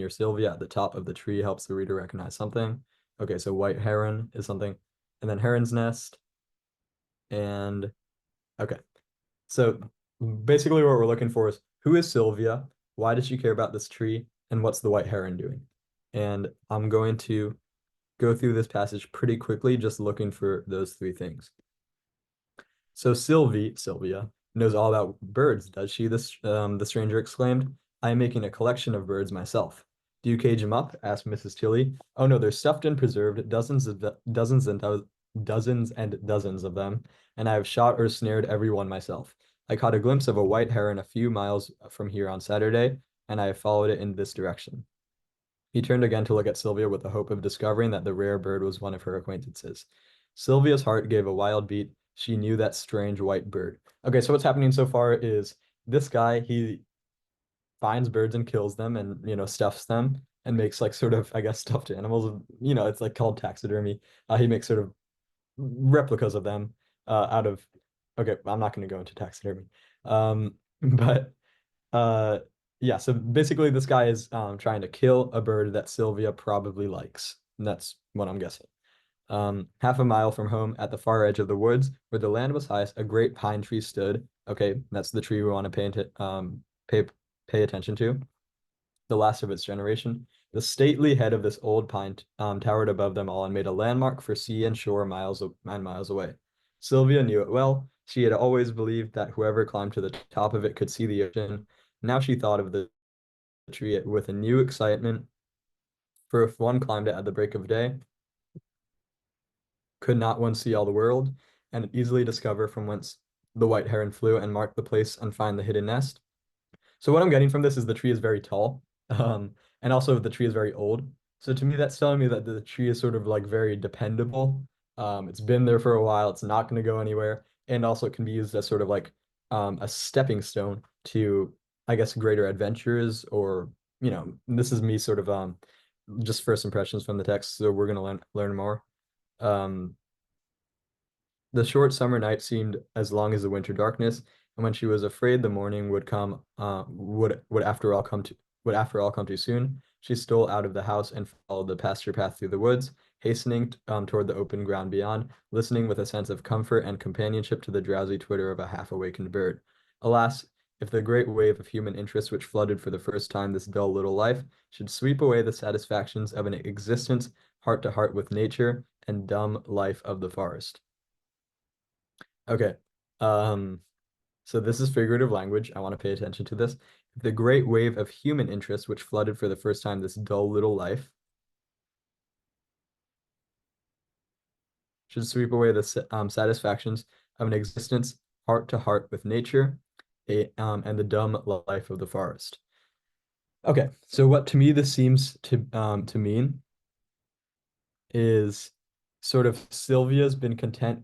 [SPEAKER 1] Sylvia at the top of the tree helps the reader recognize something. Okay, so white heron is something, and then heron's nest, and okay. So basically what we're looking for is who is Sylvia? Why does she care about this tree? And what's the white heron doing? And I'm going to go through this passage pretty quickly, just looking for those three things. So Sylvia, knows all about birds, does she? The stranger exclaimed. I am making a collection of birds myself. Do you cage them up? Asked Mrs. Tilly. Oh no, they're stuffed and preserved, dozens and dozens of them, and I have shot or snared every one myself. I caught a glimpse of a white heron a few miles from here on Saturday, and I have followed it in this direction. He turned again to look at Sylvia with the hope of discovering that the rare bird was one of her acquaintances. Sylvia's heart gave a wild beat. She knew that strange white bird. Okay, so what's happening so far is this guy, he finds birds and kills them and, stuffs them and makes like sort of, I guess, stuffed animals. It's like called taxidermy. He makes sort of replicas of them out of, okay, I'm not going to go into taxidermy. But uh, yeah, so basically this guy is trying to kill a bird that Sylvia probably likes. And that's what I'm guessing. Half a mile from home at the far edge of the woods, where the land was highest, a great pine tree stood. Okay, that's the tree we want to pay attention to. The last of its generation. The stately head of this old pine towered above them all and made a landmark for sea and shore miles and miles away. Sylvia knew it well. She had always believed that whoever climbed to the top of it could see the ocean. Now she thought of the tree with a new excitement, for if one climbed it at the break of day, could not one see all the world, and easily discover from whence the white heron flew, and mark the place and find the hidden nest? So what I'm getting from this is the tree is very tall, and also the tree is very old. So to me, that's telling me that the tree is sort of like very dependable. It's been there for a while. It's not going to go anywhere, and also it can be used as sort of like a stepping stone to, I guess, greater adventures. Or this is me sort of just first impressions from the text. So we're going to learn more. Um, the short summer night seemed as long as the winter darkness, and when she was afraid the morning would come, would after all come too soon, she stole out of the house and followed the pasture path through the woods, hastening toward the open ground beyond, listening with a sense of comfort and companionship to the drowsy twitter of a half-awakened bird. Alas, if the great wave of human interest which flooded for the first time this dull little life should sweep away the satisfactions of an existence heart to heart with nature and dumb life of the forest. Okay. Um, so this is figurative language. I want to pay attention to this. The great wave of human interest which flooded for the first time this dull little life should sweep away the satisfactions of an existence heart to heart with nature, and the dumb life of the forest. Okay, so what to me this seems to mean is sort of Sylvia's been content.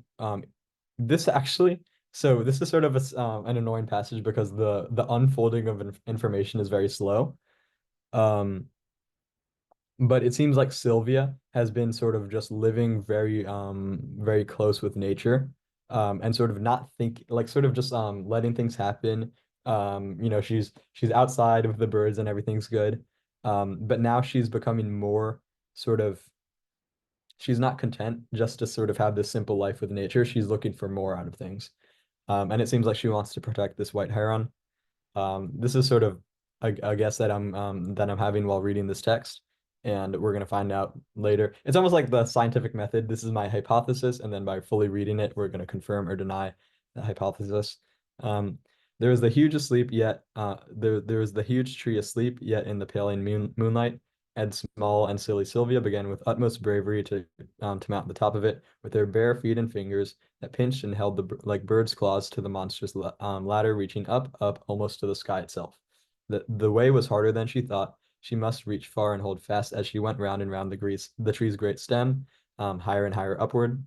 [SPEAKER 1] This actually, so this is sort of an annoying passage because the unfolding of information is very slow. Um, but it seems like Sylvia has been sort of just living very close with nature, and sort of not think like sort of just letting things happen. She's outside with the birds and everything's good. But now she's becoming more sort of she's not content just to sort of have this simple life with nature. She's looking for more out of things. And it seems like she wants to protect this white heron. This is sort of a guess that I'm having while reading this text, and we're gonna find out later. It's almost like the scientific method. This is my hypothesis, and then by fully reading it, we're gonna confirm or deny the hypothesis. Um, there was the huge asleep yet there was the huge tree asleep yet in the paling moonlight, and small and silly Sylvia began with utmost bravery to mount the top of it with her bare feet and fingers that pinched and held like birds' claws to the monstrous ladder reaching up, almost to the sky itself. The way was harder than she thought. She must reach far and hold fast as she went round and round the tree's great stem, higher and higher upward.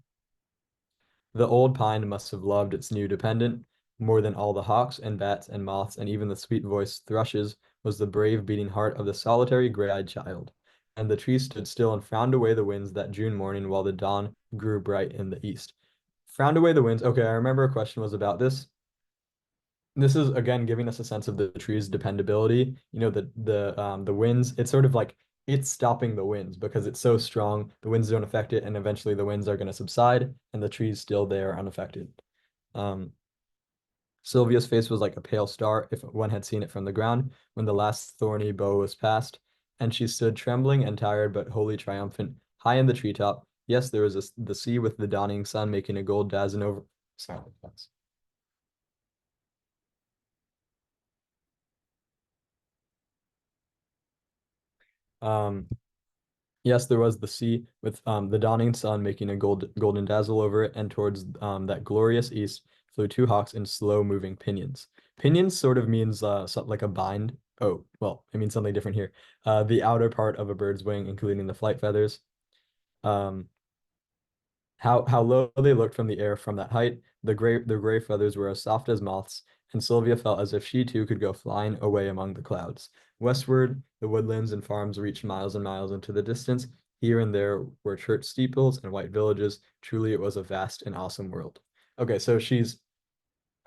[SPEAKER 1] The old pine must have loved its new dependent more than all the hawks and bats and moths and even the sweet-voiced thrushes was the brave beating heart of the solitary gray-eyed child. And the tree stood still and frowned away the winds that June morning while the dawn grew bright in the east. Frowned away the winds. Okay, I remember a question was about this. This is again giving us a sense of the tree's dependability. The winds, it's sort of like it's stopping the winds because it's so strong. The winds don't affect it, and eventually the winds are going to subside, and the tree's still there unaffected. Um, Sylvia's face was like a pale star if one had seen it from the ground when the last thorny bough was past, and she stood trembling and tired but wholly triumphant, high in the treetop. Yes, there was the sea with the dawning sun making a gold dazzle over. Sorry, that's- Um, yes, there was the sea with the dawning sun making a golden dazzle over it, and towards that glorious east flew two hawks in slow-moving pinions. Pinions sort of means something like a bind. Oh, well, it means something different here. The outer part of a bird's wing, including the flight feathers. Um, how low they looked from the air from that height. The gray feathers were as soft as moths, and Sylvia felt as if she too could go flying away among the clouds. Westward, the woodlands and farms reached miles and miles into the distance. Here and there were church steeples and white villages. Truly, it was a vast and awesome world. Okay, so she's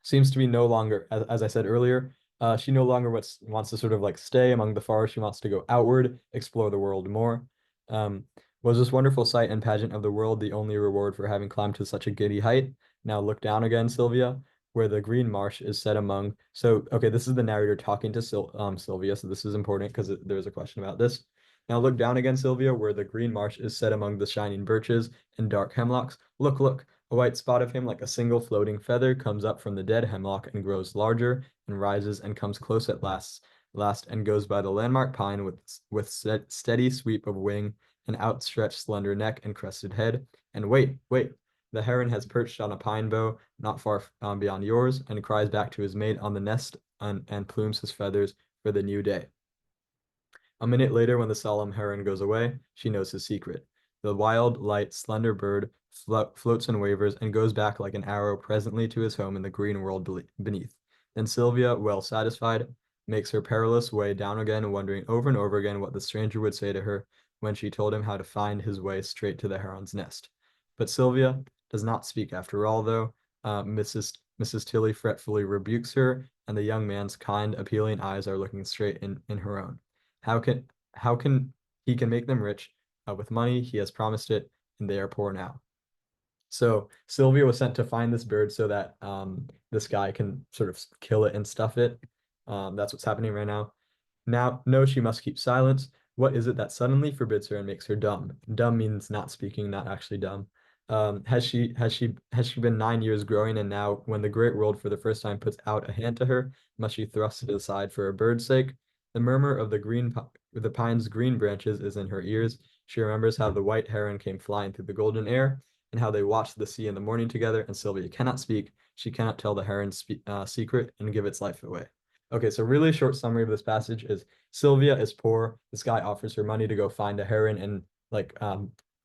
[SPEAKER 1] seems to be no longer, as I said earlier, she no longer wants to sort of like stay among the forest. She wants to go outward, explore the world more. Um, was this wonderful sight and pageant of the world the only reward for having climbed to such a giddy height? Now look down again, Sylvia, where the green marsh is set among. So, okay, this is the narrator talking to Sylvia, so this is important because there's a question about this. Now look down again, Sylvia, where the green marsh is set among the shining birches and dark hemlocks. Look, look, a white spot of him, like a single floating feather, comes up from the dead hemlock and grows larger and rises and comes close at last and goes by the landmark pine with steady sweep of wing and outstretched slender neck and crested head. And wait, the heron has perched on a pine bough not far beyond yours and cries back to his mate on the nest and plumes his feathers for the new day. A minute later, when the solemn heron goes away, she knows his secret. The wild, light, slender bird floats and wavers and goes back like an arrow presently to his home in the green world beneath. Then Sylvia, well satisfied, makes her perilous way down again, wondering over and over again what the stranger would say to her when she told him how to find his way straight to the heron's nest. But Sylvia does not speak after all, though. Mrs. Tilly fretfully rebukes her, and the young man's kind, appealing eyes are looking straight in her own. How can how can he can make them rich with money? He has promised it, and they are poor now. So Sylvia was sent to find this bird so that this guy can sort of kill it and stuff it. That's what's happening right now. Now, no, she must keep silence. What is it that suddenly forbids her and makes her dumb? Dumb means not speaking, not actually dumb. Has she been 9 years growing, and now, when the great world for the first time puts out a hand to her, must she thrust it aside for a bird's sake? The murmur of the pine's green branches is in her ears. She remembers how the white heron came flying through the golden air, and how they watched the sea in the morning together. And Sylvia cannot speak. She cannot tell the heron's secret and give its life away. Okay, so really short summary of this passage is Sylvia is poor. This guy offers her money to go find a heron and like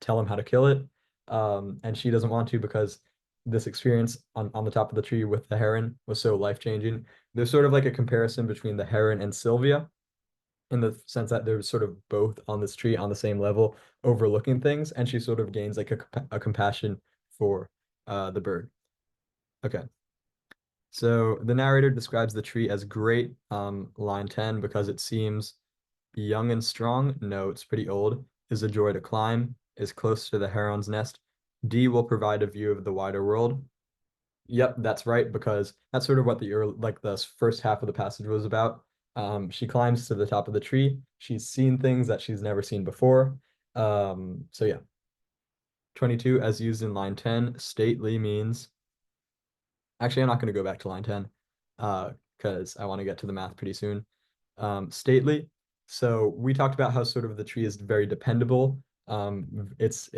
[SPEAKER 1] tell him how to kill it. And she doesn't want to because this experience on the top of the tree with the heron was so life-changing. There's sort of like a comparison between the heron and Sylvia in the sense that they're sort of both on this tree on the same level, overlooking things, and she sort of gains like a compassion for the bird. Okay. So the narrator describes the tree as great, line 10, because it seems young and strong. No, it's pretty old. Is a joy to climb. Is close to the heron's nest. D will provide a view of the wider world. Yep, that's right, because that's sort of what the first half of the passage was about. She climbs to the top of the tree. She's seen things that she's never seen before. So yeah. 22, as used in line 10, stately means. Actually, I'm not going to go back to line 10 because I want to get to the math pretty soon. Stately. So we talked about how sort of the tree is very dependable. It's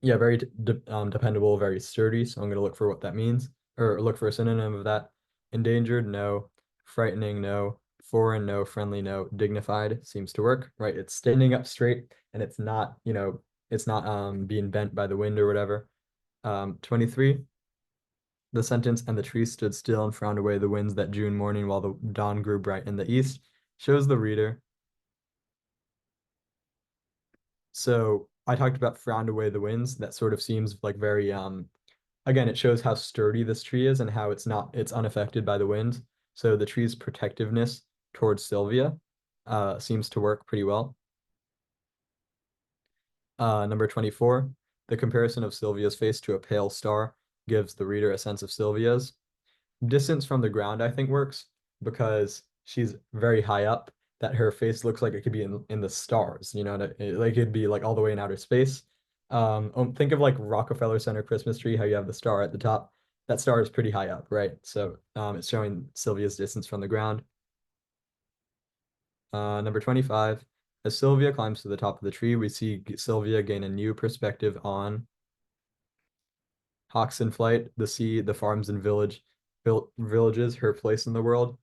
[SPEAKER 1] yeah, very dependable, very sturdy. So I'm going to look for what that means, or look for a synonym of that. Endangered, no. Frightening, no. Foreign, no. Friendly, no. Dignified seems to work, right? It's standing up straight, and it's not, it's not being bent by the wind or whatever. 23. The sentence, and the tree stood still and frowned away the winds that June morning while the dawn grew bright in the east, shows the reader. So I talked about frowned away the winds. That sort of seems like very again, it shows how sturdy this tree is and how it's unaffected by the wind. So the tree's protectiveness towards Sylvia seems to work pretty well. Number 24, the comparison of Sylvia's face to a pale star gives the reader a sense of Sylvia's. Distance from the ground, I think, works because she's very high up, that her face looks like it could be in the stars, like it'd be like all the way in outer space. Think of like Rockefeller Center Christmas tree, how you have the star at the top. That star is pretty high up, right? So it's showing Sylvia's distance from the ground. Number 25, as Sylvia climbs to the top of the tree, we see Sylvia gain a new perspective on hawks in flight, the sea, the farms and villages, her place in the world.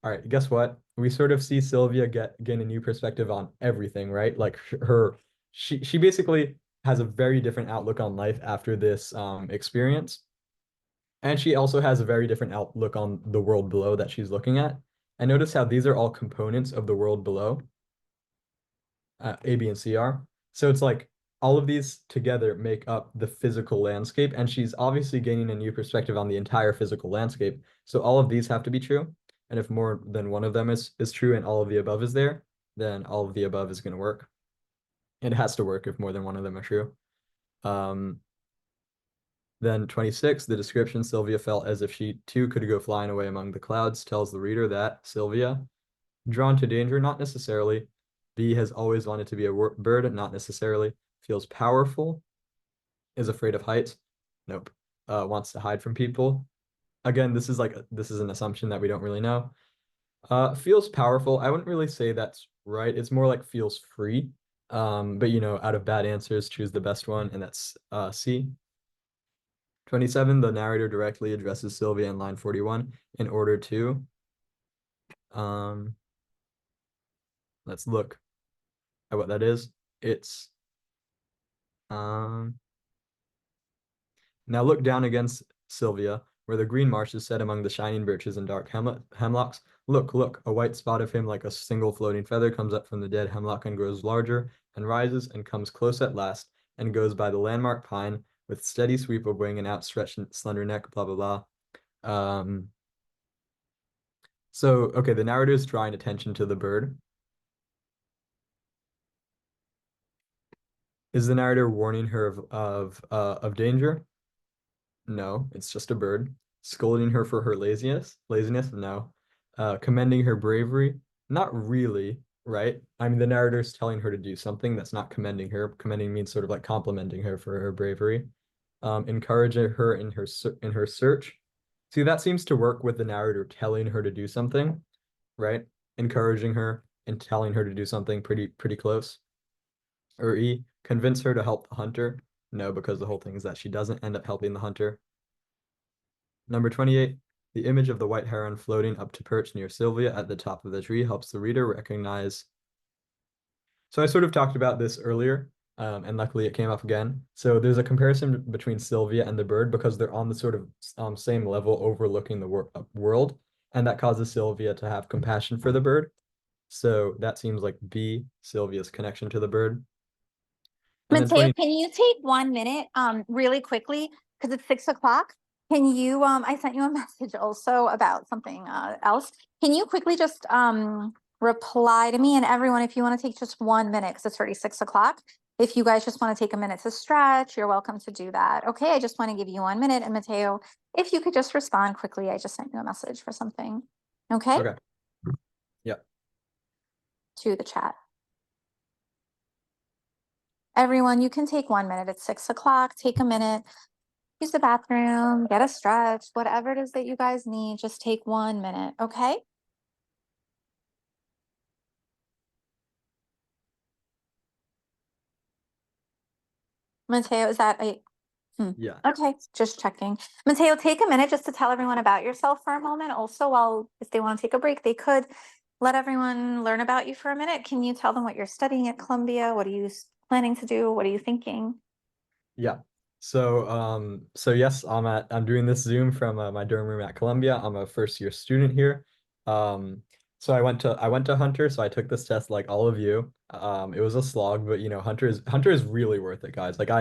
[SPEAKER 1] All right, guess what? We sort of see Sylvia gain a new perspective on everything, right? Like she basically has a very different outlook on life after this experience. And she also has a very different outlook on the world below that she's looking at. And notice how these are all components of the world below. A, B, and C are. So it's like all of these together make up the physical landscape, and she's obviously gaining a new perspective on the entire physical landscape. So all of these have to be true. And if more than one of them is true and all of the above is there, then all of the above is going to work. It has to work if more than one of them are true. Then 26, the description, Sylvia felt as if she too could go flying away among the clouds, tells the reader that Sylvia, drawn to danger, not necessarily. B, has always wanted to be a bird, not necessarily. Feels powerful, is afraid of heights. Nope. Wants to hide from people. Again, this is an assumption that we don't really know. Feels powerful. I wouldn't really say that's right. It's more like feels free. But out of bad answers, choose the best one, and that's C. 27, the narrator directly addresses Sylvia in line 41 in order to um let's look at what that is. It's um now look down against Sylvia, where the green marsh is set among the shining birches and dark hemlocks. Look, look, a white spot of him like a single floating feather comes up from the dead hemlock and grows larger and rises and comes close at last and goes by the landmark pine with steady sweep of wing and outstretched slender neck, blah blah blah. So okay, the narrator is drawing attention to the bird. Is the narrator warning her of danger? No, it's just a bird. Scolding her for her laziness? Laziness? No. Commending her bravery? Not really, right? I mean, the narrator's telling her to do something that's not commending her. Commending means sort of like complimenting her for her bravery. Encouraging her in her search. See, that seems to work with the narrator telling her to do something, right? Encouraging her and telling her to do something pretty close. Or E, convince her to help the hunter. No, because the whole thing is that she doesn't end up helping the hunter. Number 28, the image of the white heron floating up to perch near Sylvia at the top of the tree helps the reader recognize. So I sort of talked about this earlier, and luckily it came up again. So there's a comparison between Sylvia and the bird because they're on the sort of same level overlooking the world, and that causes Sylvia to have compassion for the bird. So that seems like B, Sylvia's connection to the bird. And then
[SPEAKER 2] Mateo,
[SPEAKER 1] 20,
[SPEAKER 2] can you take 1 minute, really quickly, because it's 6 o'clock? Can you, I sent you a message also about something else. Can you quickly just reply to me, and everyone, if you want to take just 1 minute, because it's already 6 o'clock. If you guys just want to take a minute to stretch, you're welcome to do that. Okay, I just want to give you 1 minute. And Mateo, if you could just respond quickly, I just sent you a message for something. Okay,
[SPEAKER 1] okay, yeah,
[SPEAKER 2] to the chat. Everyone, you can take 1 minute. It's 6 o'clock. Take a minute. Use the bathroom, get a stretch, whatever it is that you guys need, just take 1 minute, okay? Mateo, is that a
[SPEAKER 1] yeah.
[SPEAKER 2] okay, just checking. Mateo, take a minute just to tell everyone about yourself for a moment. Also, while if they want to take a break, they could let everyone learn about you for a minute. Can you tell them what you're studying at Columbia? What are you planning to do? What are you thinking?
[SPEAKER 1] Yeah. So yes, I'm doing this Zoom from my dorm room at Columbia. I'm a first year student here. So I went to Hunter, so I took this test like all of you. It was a slog, but Hunter is really worth it, guys. Like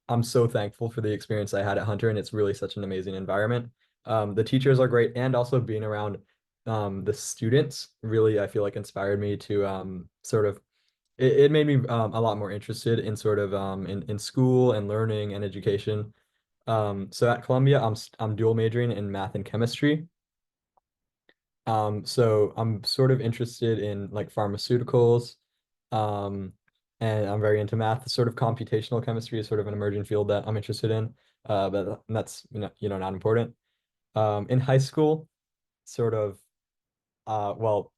[SPEAKER 1] I'm so thankful for the experience I had at Hunter, and it's really such an amazing environment. The teachers are great, and also being around the students really I feel like inspired me to sort of it made me a lot more interested in sort of in school and learning and education. So at Columbia, I'm dual majoring in math and chemistry. So I'm sort of interested in like pharmaceuticals, um, and I'm very into math. Sort of computational chemistry is sort of an emerging field that I'm interested in, but that's not important. In high school, sort of well,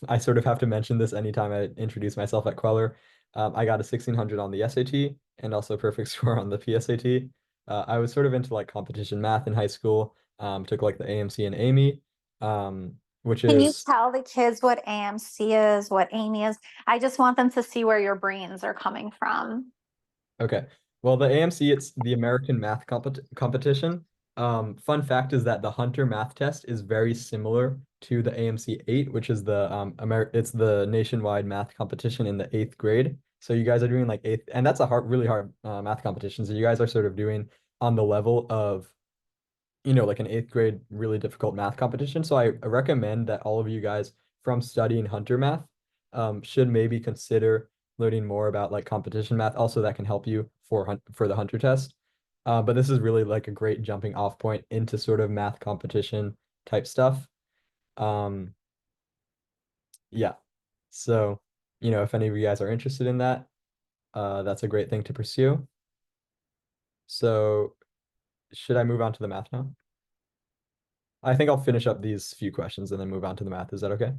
[SPEAKER 1] I sort of have to mention this anytime I introduce myself at Kweller. I got a 1600 on the SAT and also perfect score on the PSAT. I was sort of into like competition math in high school. Took like the AMC and Amy, which
[SPEAKER 2] Can you
[SPEAKER 1] is
[SPEAKER 2] tell the kids what AMC is, what Amy is? I just want them to see where your brains are coming from.
[SPEAKER 1] okay. Well, the AMC, it's the American Math Competition. Fun fact is that the Hunter math test is very similar to the AMC 8, which is it's the nationwide math competition in the eighth grade. So you guys are doing like eighth, and that's a really hard math competition. So you guys are sort of doing on the level of like an eighth grade really difficult math competition. So I recommend that all of you guys from studying Hunter math should maybe consider learning more about like competition math. Also, that can help you for the Hunter test. But this is really like a great jumping off point into sort of math competition type stuff. Um, yeah. So, if any of you guys are interested in that, that's a great thing to pursue. So, should I move on to the math now? I think I'll finish up these few questions and then move on to the math. Is that okay?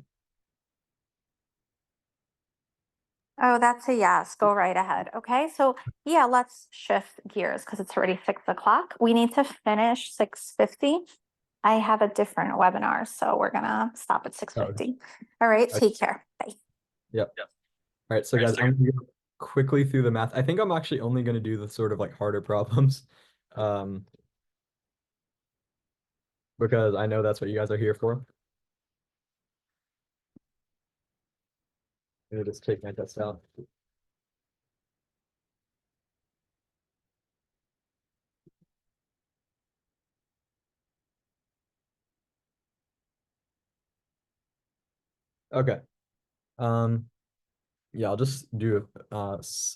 [SPEAKER 2] Oh, that's a yes. Go right ahead. Okay. So yeah, let's shift gears because it's already 6 o'clock. We need to finish 6:50. I have a different webinar, so we're gonna stop at
[SPEAKER 1] Oh, okay.
[SPEAKER 2] 6:50. All right,
[SPEAKER 1] Okay.
[SPEAKER 2] take care. Bye.
[SPEAKER 1] Yep. All right, so guys, I'm gonna go quickly through the math. I think I'm actually only gonna do the sort of like harder problems. Um, because I know that's what you guys are here for. I'm gonna just take my test out. Okay. Um, yeah, I'll just do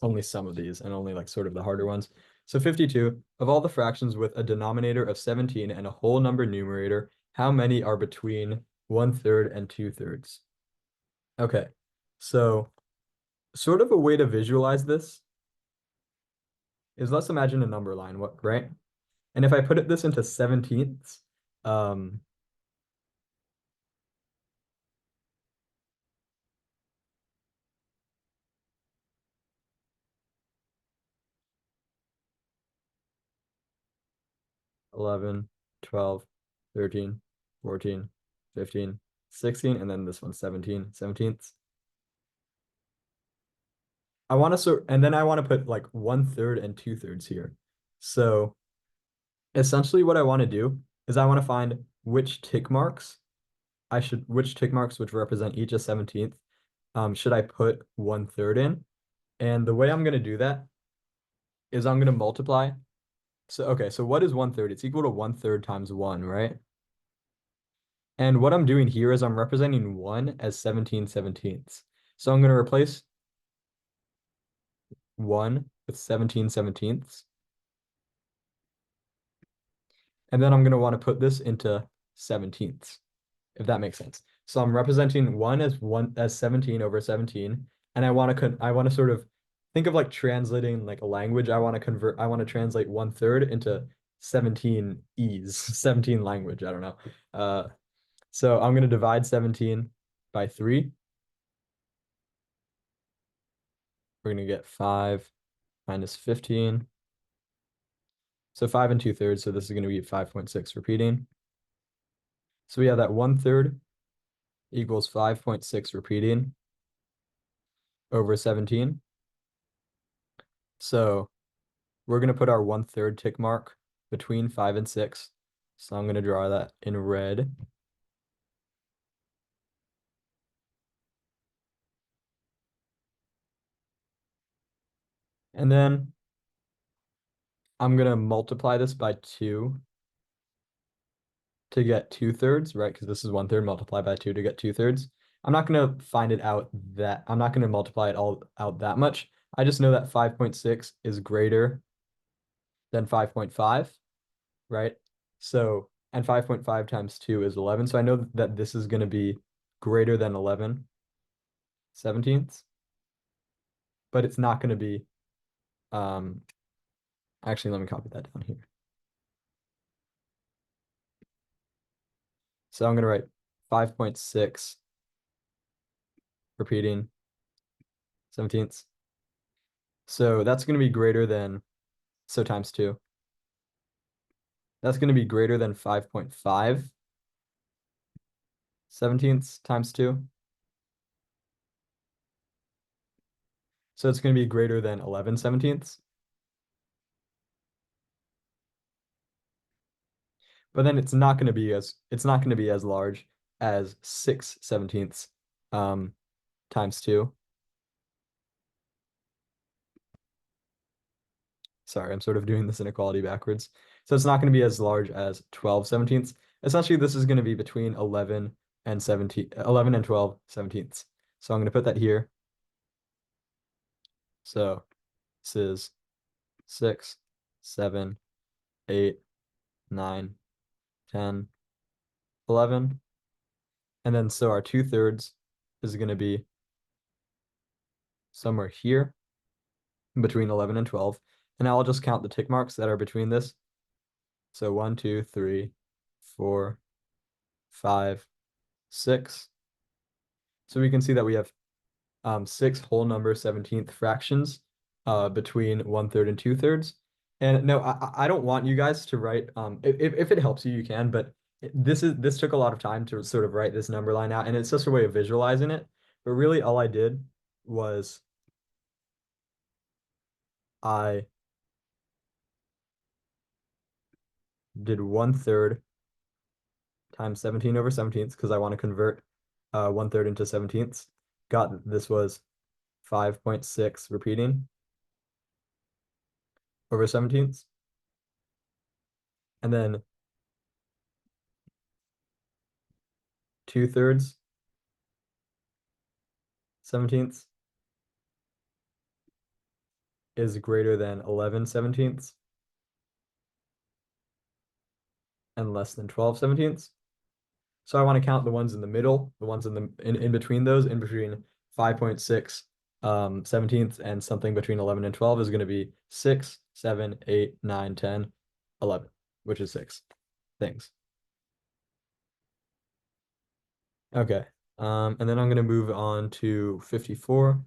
[SPEAKER 1] only some of these and only like sort of the harder ones. So 52, of all the fractions with a denominator of 17 and a whole number numerator, how many are between 1/3 and 2/3? Okay, so sort of a way to visualize this is let's imagine a number line, what, right? And if I put this into 17ths, um, 11, 12, 13, 14, 15, 16, and then this one 17, 17ths. I want to sort, and then I want to put like 1/3 and 2/3 here. So essentially what I want to do is I want to find which tick marks which tick marks which represent each a 17th, should I put 1/3 in? And the way I'm going to do that is I'm going to multiply. So, okay, so what is 1/3? It's equal to 1/3 times 1, right? And what I'm doing here is I'm representing 1 as 17 seventeenths. So I'm going to replace 1 with 17 seventeenths. And then I'm going to want to put this into seventeenths, if that makes sense. So I'm representing 1 as 17 over 17. And I want to sort of think of like translating like a language. I want to translate 1/3 into 17 e's, 17 language. I don't know. So I'm going to divide 17 by 3. We're going to get 5 minus 15. So 5 and 2/3. So this is going to be 5.6 repeating. So we have that 1/3 equals 5.6 repeating over 17. So we're going to put our 1/3 tick mark between 5 and 6. So I'm going to draw that in red. And then I'm going to multiply this by 2 to get 2/3, right? Because this is 1/3 multiplied by 2 to get 2/3. I'm not going to find it out that I'm not going to multiply it all out that much. I just know that 5.6 is greater than 5.5, right? So, and 5.5 times 2 is 11. So I know that this is going to be greater than 11 seventeenths, but it's not going to be, um, actually, let me copy that down here. So I'm going to write 5.6 repeating seventeenths. So that's going to be greater than, so times 2. That's going to be greater than 5.5 seventeenths times 2. So it's going to be greater than 11 seventeenths. But then it's not going to be as large as 6 seventeenths times 2. Sorry, I'm sort of doing this inequality backwards. So it's not going to be as large as 12 seventeenths. Essentially, this is going to be between 11 and 17, 11 and 12 seventeenths. So I'm going to put that here. So this is 6, 7, 8, 9, 10, 11. And then so our 2/3 is going to be somewhere here between 11 and 12. And now I'll just count the tick marks that are between this. So 1, 2, 3, 4, 5, 6. So we can see that we have 6 whole number 17th fractions between 1/3 and 2/3. And no, I don't want you guys to write if it helps you, you can, but this took a lot of time to sort of write this number line out, and it's just a way of visualizing it. But really all I did was I did 1/3 times 17 over 17ths because I want to convert 1/3 into 17ths. Got this was 5.6 repeating over 17ths. And then 2/3 17ths is greater than 11 17ths and less than 12 17ths. So I want to count the ones in the middle, the ones in between those, in between 5.6 17ths and something between 11 and 12 is going to be 6, 7, 8, 9, 10, 11, which is 6 things. Okay. And then I'm going to move on to 54.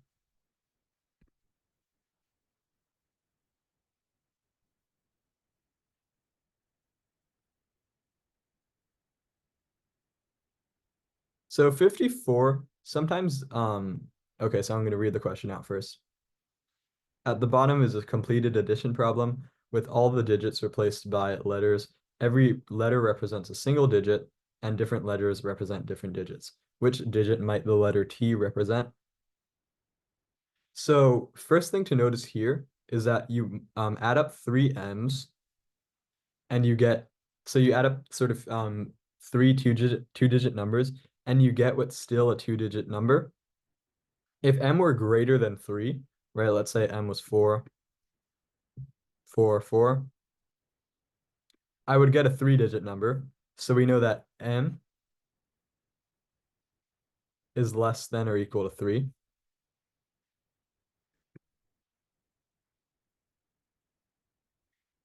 [SPEAKER 1] So 54, sometimes, okay, so I'm going to read the question out first. At the bottom is a completed addition problem with all the digits replaced by letters. Every letter represents a single digit, and different letters represent different digits. Which digit might the letter T represent? So first thing to notice here is that you add up three M's and you get, so you add up sort of three two-digit numbers and you get what's still a two-digit number. If M were greater than 3, right, let's say M was 4, 4, 4, I would get a three-digit number. So we know that M is less than or equal to 3.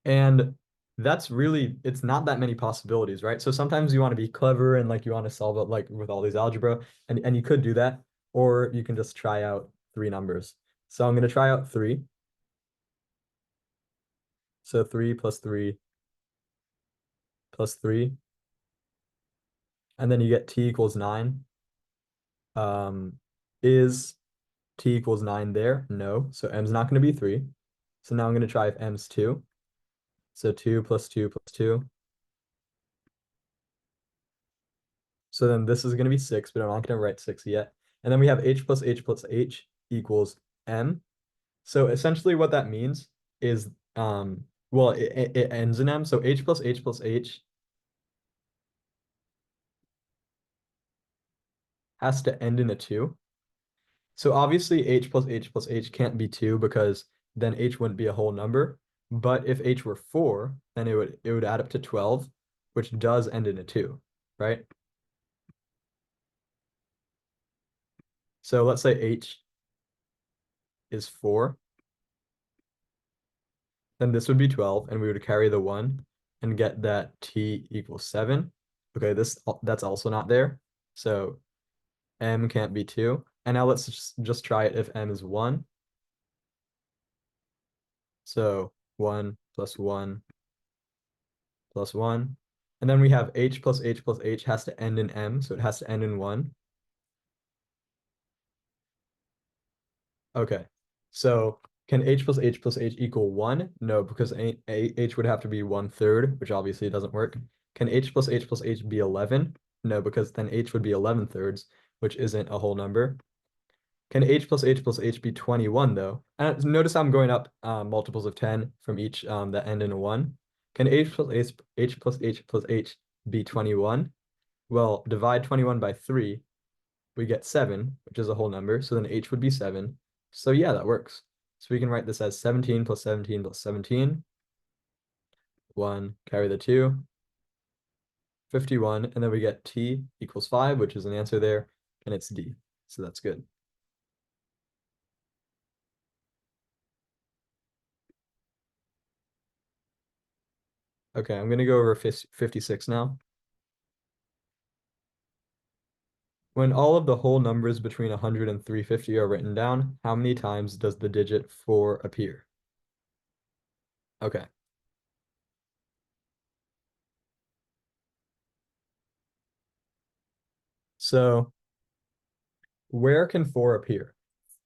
[SPEAKER 1] And that's really, it's not that many possibilities, right? So sometimes you want to be clever and like you want to solve it like with all these algebra, and you could do that, or you can just try out three numbers. So I'm going to try out 3. So 3 plus 3 plus 3. And then you get T equals 9. Is T equals 9 there? No. So M's not going to be 3. So now I'm going to try if M's 2. So 2 plus 2 plus 2. So then this is going to be 6, but I'm not going to write 6 yet. And then we have H plus H plus H equals M. So essentially what that means is, well, it ends in M. So H plus H plus H has to end in a 2. So obviously H plus H plus H can't be 2 because then H wouldn't be a whole number. But if H were 4, then it would add up to 12, which does end in a 2, right? So let's say H is 4, then this would be 12, and we would carry the 1 and get that T equals 7. Okay, that's also not there. So M can't be 2. And now let's just try it if M is 1. So 1 plus 1 plus 1. And then we have H plus H plus H has to end in M, so it has to end in 1. Okay, so can H plus H plus H equal 1? No, because H would have to be 1/3, which obviously doesn't work. Can H plus H plus H be 11? No, because then H would be 11/3, which isn't a whole number. Can H plus H plus H be 21 though? And notice I'm going up multiples of 10 from each that end in a 1. Can H plus H plus H plus H be 21? Well, divide 21 by 3, we get 7, which is a whole number. So then H would be 7. So yeah, that works. So we can write this as 17 plus 17 plus 17. 1, carry the 2. 51, and then we get T equals 5, which is an answer there, and it's D. So that's good. Okay, I'm going to go over 56 now. When all of the whole numbers between 100 and 350 are written down, how many times does the digit 4 appear? Okay. So where can 4 appear?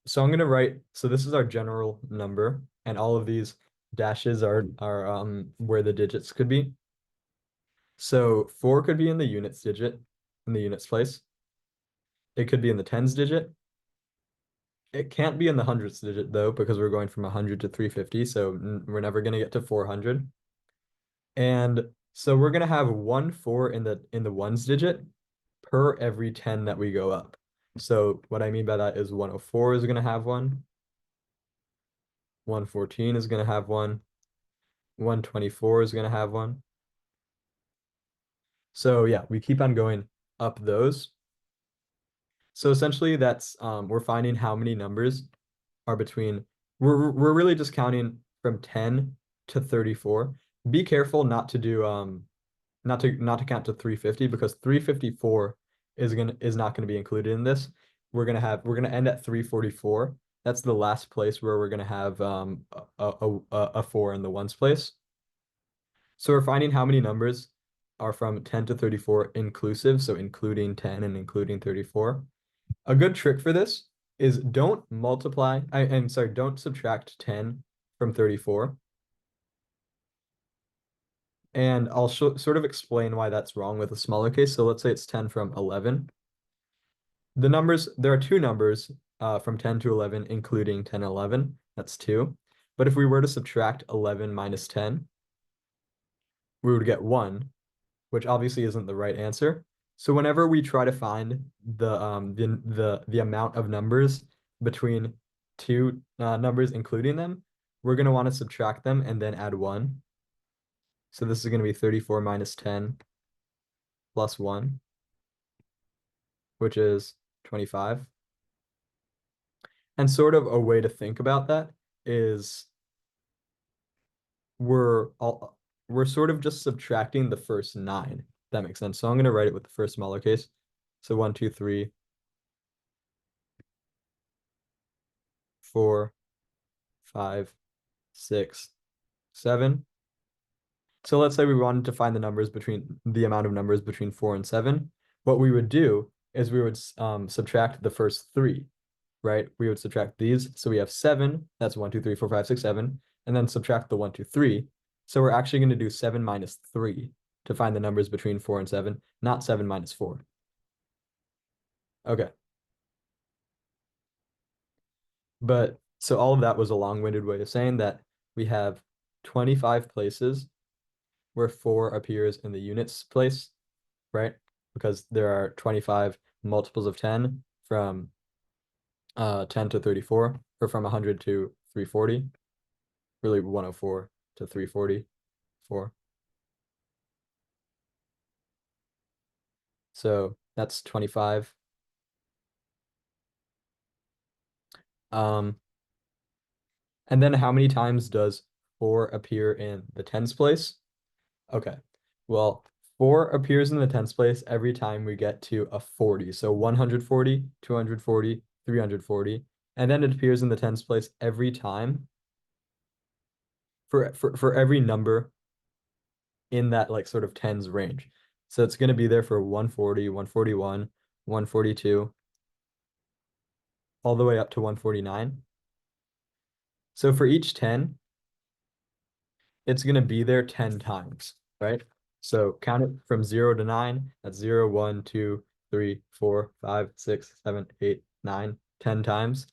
[SPEAKER 1] So I'm going to write, so this is our general number, and all of these dashes are where the digits could be. So 4 could be in the units digit, in the units place. It could be in the tens digit. It can't be in the hundredths digit though, because we're going from 100 to 350, so we're never going to get to 400. And so we're going to have 1 4 in the ones digit per every 10 that we go up. So what I mean by that is 104 is going to have one, 114 is going to have one, 124 is going to have one. So yeah, we keep on going up those. So essentially that's we're finding how many numbers are between we're really just counting from 10 to 34. Be careful not to do not to count to 350 because 354 is not gonna be included in this. We're gonna end at 344. That's the last place where we're gonna have a 4 in the ones place. So we're finding how many numbers are from 10 to 34 inclusive, so including 10 and including 34. A good trick for this is don't multiply, I'm sorry, don't subtract 10 from 34. And I'll sort of explain why that's wrong with a smaller case. So let's say it's 10 from 11. There are two numbers from 10 to 11, including 10 and 11. That's 2. But if we were to subtract 11 minus 10, we would get 1, which obviously isn't the right answer. So whenever we try to find the amount of numbers between two numbers, including them, we're going to want to subtract them and then add 1. So this is going to be 34 minus 10 plus 1, which is 25. And sort of a way to think about that is we're all we're sort of just subtracting the first 9. If that makes sense. So I'm going to write it with the first smaller case. So 1, 2, 3, 4, 5, 6, 7. So let's say we wanted to find the amount of numbers between 4 and 7. What we would do is we would subtract the first 3, right? We would subtract these. So we have 7. That's 1, 2, 3, 4, 5, 6, 7. And then subtract the 1, 2, 3. So we're actually going to do 7 minus 3 to find the numbers between 4 and 7, not 7 minus 4. Okay. But so all of that was a long-winded way of saying that we have 25 places where 4 appears in the units place, right? Because there are 25 multiples of 10 from 10 to 34, or from 100 to 340, really 104 to 344. So that's 25. Um, and then how many times does 4 appear in the tens place? Okay, well, 4 appears in the tens place every time we get to a 40. So 140, 240, 340. And then it appears in the tens place every time for every number in that like sort of tens range. So it's going to be there for 140, 141, 142, all the way up to 149. So for each 10, it's going to be there 10 times, right? So count it from 0 to 9. That's 0, 1, 2, 3, 4, 5, 6, 7, 8, 9, 10 times.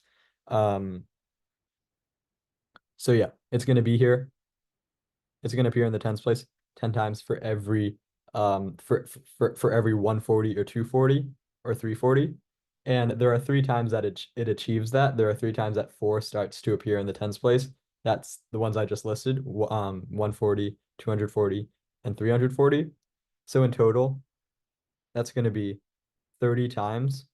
[SPEAKER 1] So yeah, it's going to be here. It's going to appear in the tens place 10 times for every for every 140 or 240 or 340. And there are 3 times that it achieves that. There are 3 times that 4 starts to appear in the tens place. That's the ones I just listed, 140, 240, and 340. So in total, that's going to be 30 times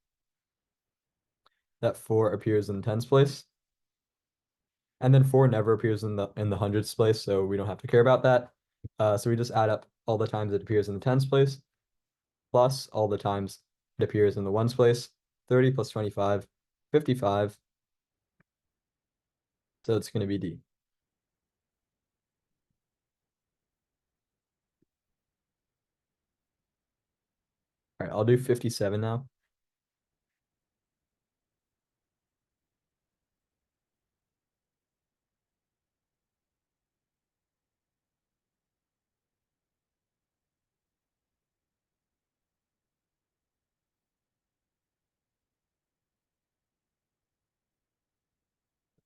[SPEAKER 1] that 4 appears in the tens place. And then 4 never appears in the hundreds place, so we don't have to care about that. So we just add up all the times it appears in the tens place, plus all the times it appears in the ones place. 30 plus 25, 55. So it's going to be D. All right, I'll do 57 now.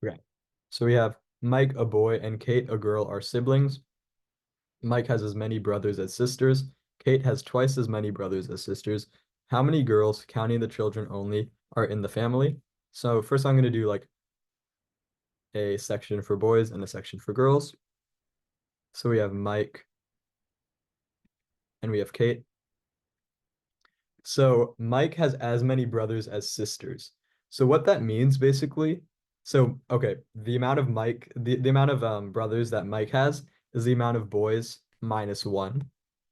[SPEAKER 1] Okay. So we have Mike, a boy, and Kate, a girl, are siblings. Mike has as many brothers as sisters. Kate has twice as many brothers as sisters. How many girls, counting the children only, are in the family? So first I'm going to do like a section for boys and a section for girls. So we have Mike and we have Kate. So Mike has as many brothers as sisters. So what that means basically, so okay, the amount of brothers that Mike has is the amount of boys minus one.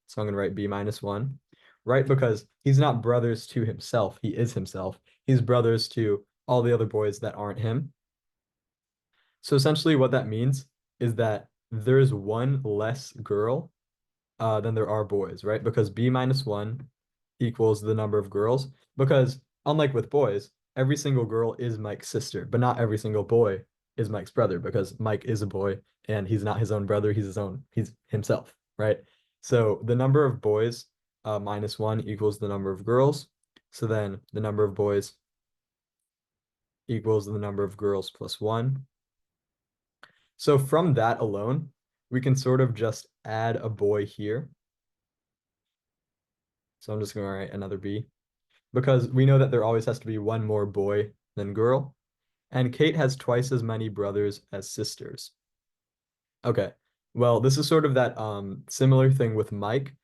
[SPEAKER 1] So I'm gonna write B minus one, right? Because he's not brothers to himself, he is himself. He's brothers to all the other boys that aren't him. So essentially what that means is that there's one less girl than there are boys, right? Because B minus one equals the number of girls. Because unlike with boys, every single girl is Mike's sister, but not every single boy is Mike's brother because Mike is a boy and he's not his own brother, he's himself, right? So the number of boys minus one equals the number of girls. So then the number of boys equals the number of girls plus one. So from that alone, we can sort of just add a boy here. So I'm just going to write another B because we know that there always has to be one more boy than girl. And Kate has twice as many brothers as sisters. Okay. Well, this is sort of that similar thing with Mike.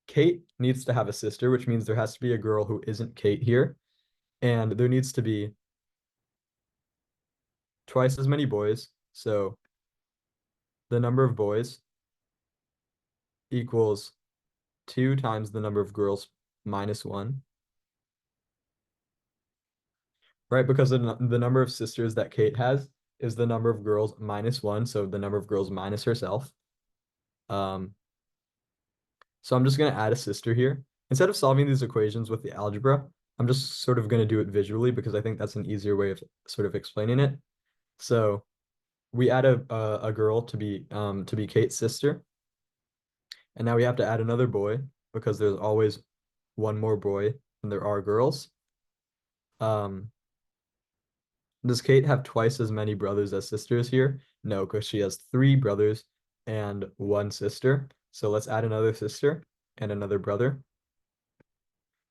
[SPEAKER 1] Kate needs to have a sister, which means there has to be a girl who isn't Kate here. And there needs to be twice as many boys. So the number of boys equals 2 times the number of girls minus 1. Right? Because the number of sisters that Kate has is the number of girls minus 1, so the number of girls minus herself. Um, so I'm just going to add a sister here. Instead of solving these equations with the algebra, I'm just sort of going to do it visually because I think that's an easier way of sort of explaining it. So we add a girl to be Kate's sister, and now we have to add another boy because there's always one more boy than there are girls. Um, Does Kate have twice as many brothers as sisters here? No, because she has 3 brothers and 1 sister. So let's add another sister and another brother.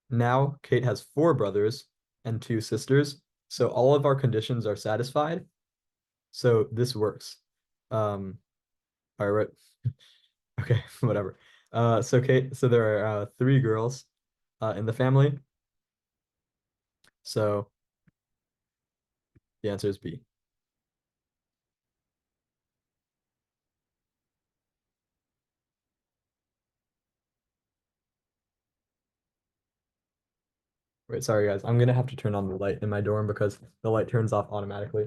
[SPEAKER 1] Now Kate has 4 brothers and 2 sisters. So all of our conditions are satisfied. So this works. All right. Okay, whatever. So there are 3 girls in the family. So the answer is B. Wait, sorry guys. I'm gonna have to turn on the light in my dorm because the light turns off automatically.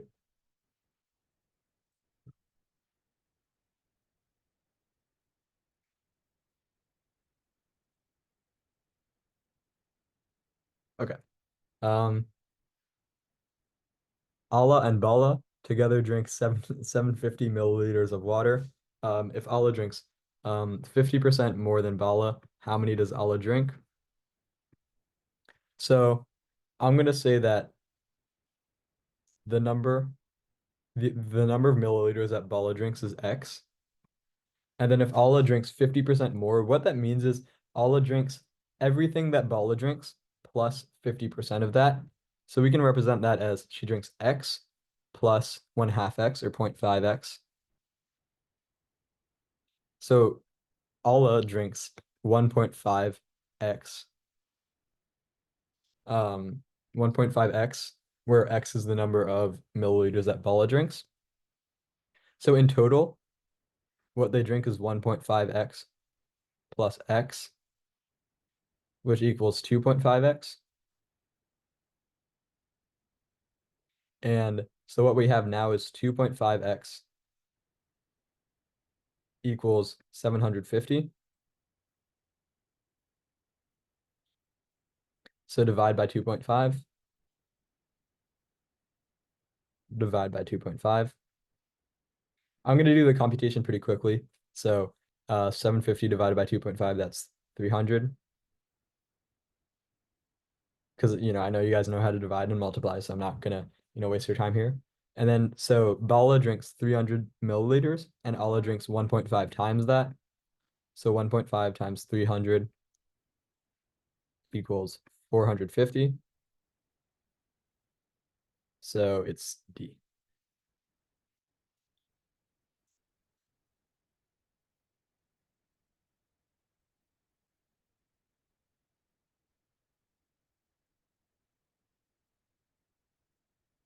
[SPEAKER 1] Okay. Um, Allah and Bala together drink 750 milliliters of water. If Allah drinks 50% more than Bala, how many does Allah drink? So I'm gonna say that the number the number of milliliters that Bala drinks is X. And then if Allah drinks 50% more, what that means is Allah drinks everything that Bala drinks plus 50% of that. So we can represent that as she drinks X plus 1/2 X or 0.5 X. So Allah drinks 1.5 X, 1.5 X, where X is the number of milliliters that Bala drinks. So in total, what they drink is 1.5 X plus X, which equals 2.5 X. And so what we have now is 2.5x equals 750. So divide by 2.5. Divide by 2.5. I'm going to do the computation pretty quickly. So 750 divided by 2.5, that's 300. Because, I know you guys know how to divide and multiply, so I'm not going to, waste your time here. And then, so Bala drinks 300 milliliters, and Ala drinks 1.5 times that. So 1.5 times 300 equals 450. So it's D.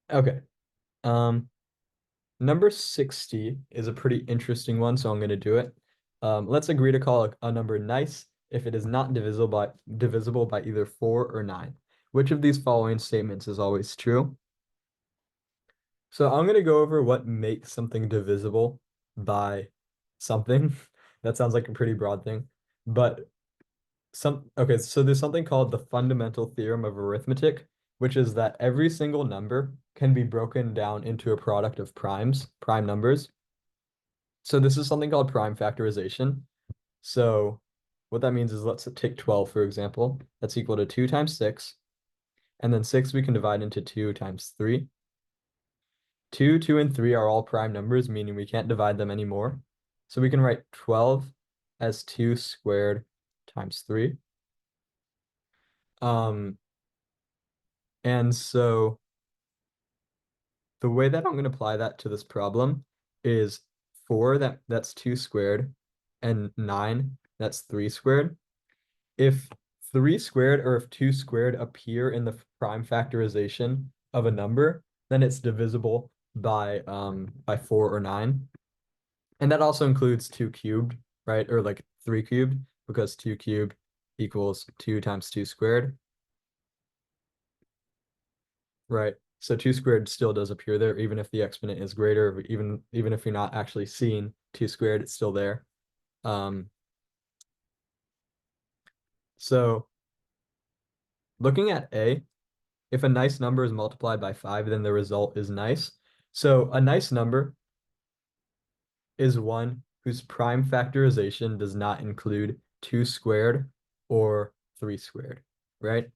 [SPEAKER 1] Okay. Um, Number 60 is a pretty interesting one, so I'm going to do it. Let's agree to call a number nice if it is not divisible by either 4 or 9. Which of these following statements is always true? So I'm going to go over what makes something divisible by something. That sounds like a pretty broad thing. But okay, so there's something called the fundamental theorem of arithmetic, which is that every single number can be broken down into a product of prime numbers. So this is something called prime factorization. So what that means is let's take 12, for example. That's equal to 2 times 6. And then 6 we can divide into 2 times 3. 2, 2, and 3 are all prime numbers, meaning we can't divide them anymore. So we can write 12 as 2 squared times 3. And so the way that I'm going to apply that to this problem is 4, that's 2 squared, and 9, that's 3 squared. If 3 squared or if 2 squared appear in the prime factorization of a number, then it's divisible by 4 or 9. And that also includes 2 cubed, right? Or like 3 cubed, because 2 cubed equals 2 times 2 squared, right? So 2 squared still does appear there, even if the exponent is greater, even if you're not actually seeing 2 squared, it's still there. So looking at A, if a nice number is multiplied by 5, then the result is nice. So a nice number is one whose prime factorization does not include 2 squared or 3 squared, right?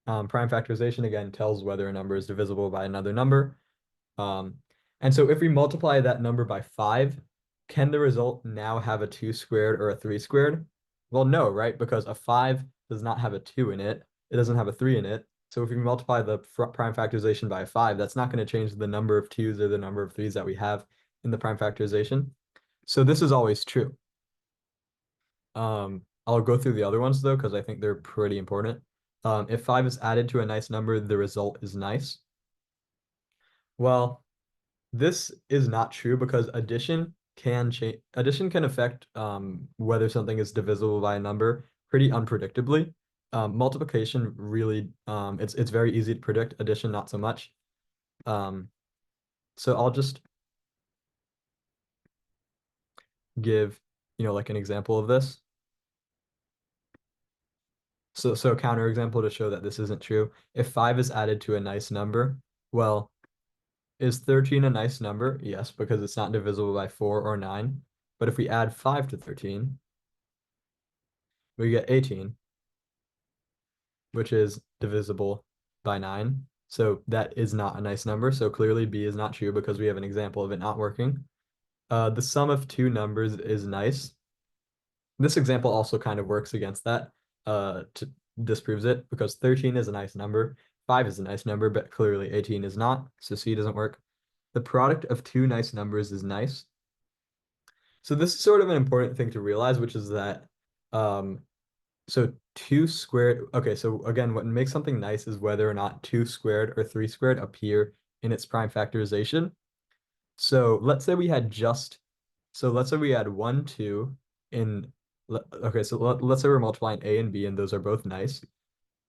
[SPEAKER 1] Prime factorization, again, tells whether a number is divisible by another number. And so if we multiply that number by 5, can the result now have a 2 squared or a 3 squared? Well, no, right? Because a 5 does not have a 2 in it. It doesn't have a 3 in it. So if we multiply the prime factorization by 5, that's not going to change the number of 2's or the number of 3's that we have in the prime factorization. So this is always true. I'll go through the other ones though, because I think they're pretty important. If 5 is added to a nice number, the result is nice. Well, this is not true because addition can affect whether something is divisible by a number pretty unpredictably. Multiplication really it's very easy to predict, addition not so much. So I'll just give, like an example of this. So a counterexample to show that this isn't true. If 5 is added to a nice number, well, is 13 a nice number? Yes, because it's not divisible by 4 or 9. But if we add 5 to 13, we get 18, which is divisible by 9. So that is not a nice number. So clearly B is not true because we have an example of it not working. The sum of two numbers is nice. This example also kind of works against that, disproves it, because 13 is a nice number, 5 is a nice number, but clearly 18 is not, so C doesn't work. The product of two nice numbers is nice. So this is sort of an important thing to realize, which is that, so 2 squared, okay, so again, what makes something nice is whether or not 2 squared or 3 squared appear in its prime factorization. So let's say we had 1, 2 in, okay, so let's say we're multiplying A and B and those are both nice.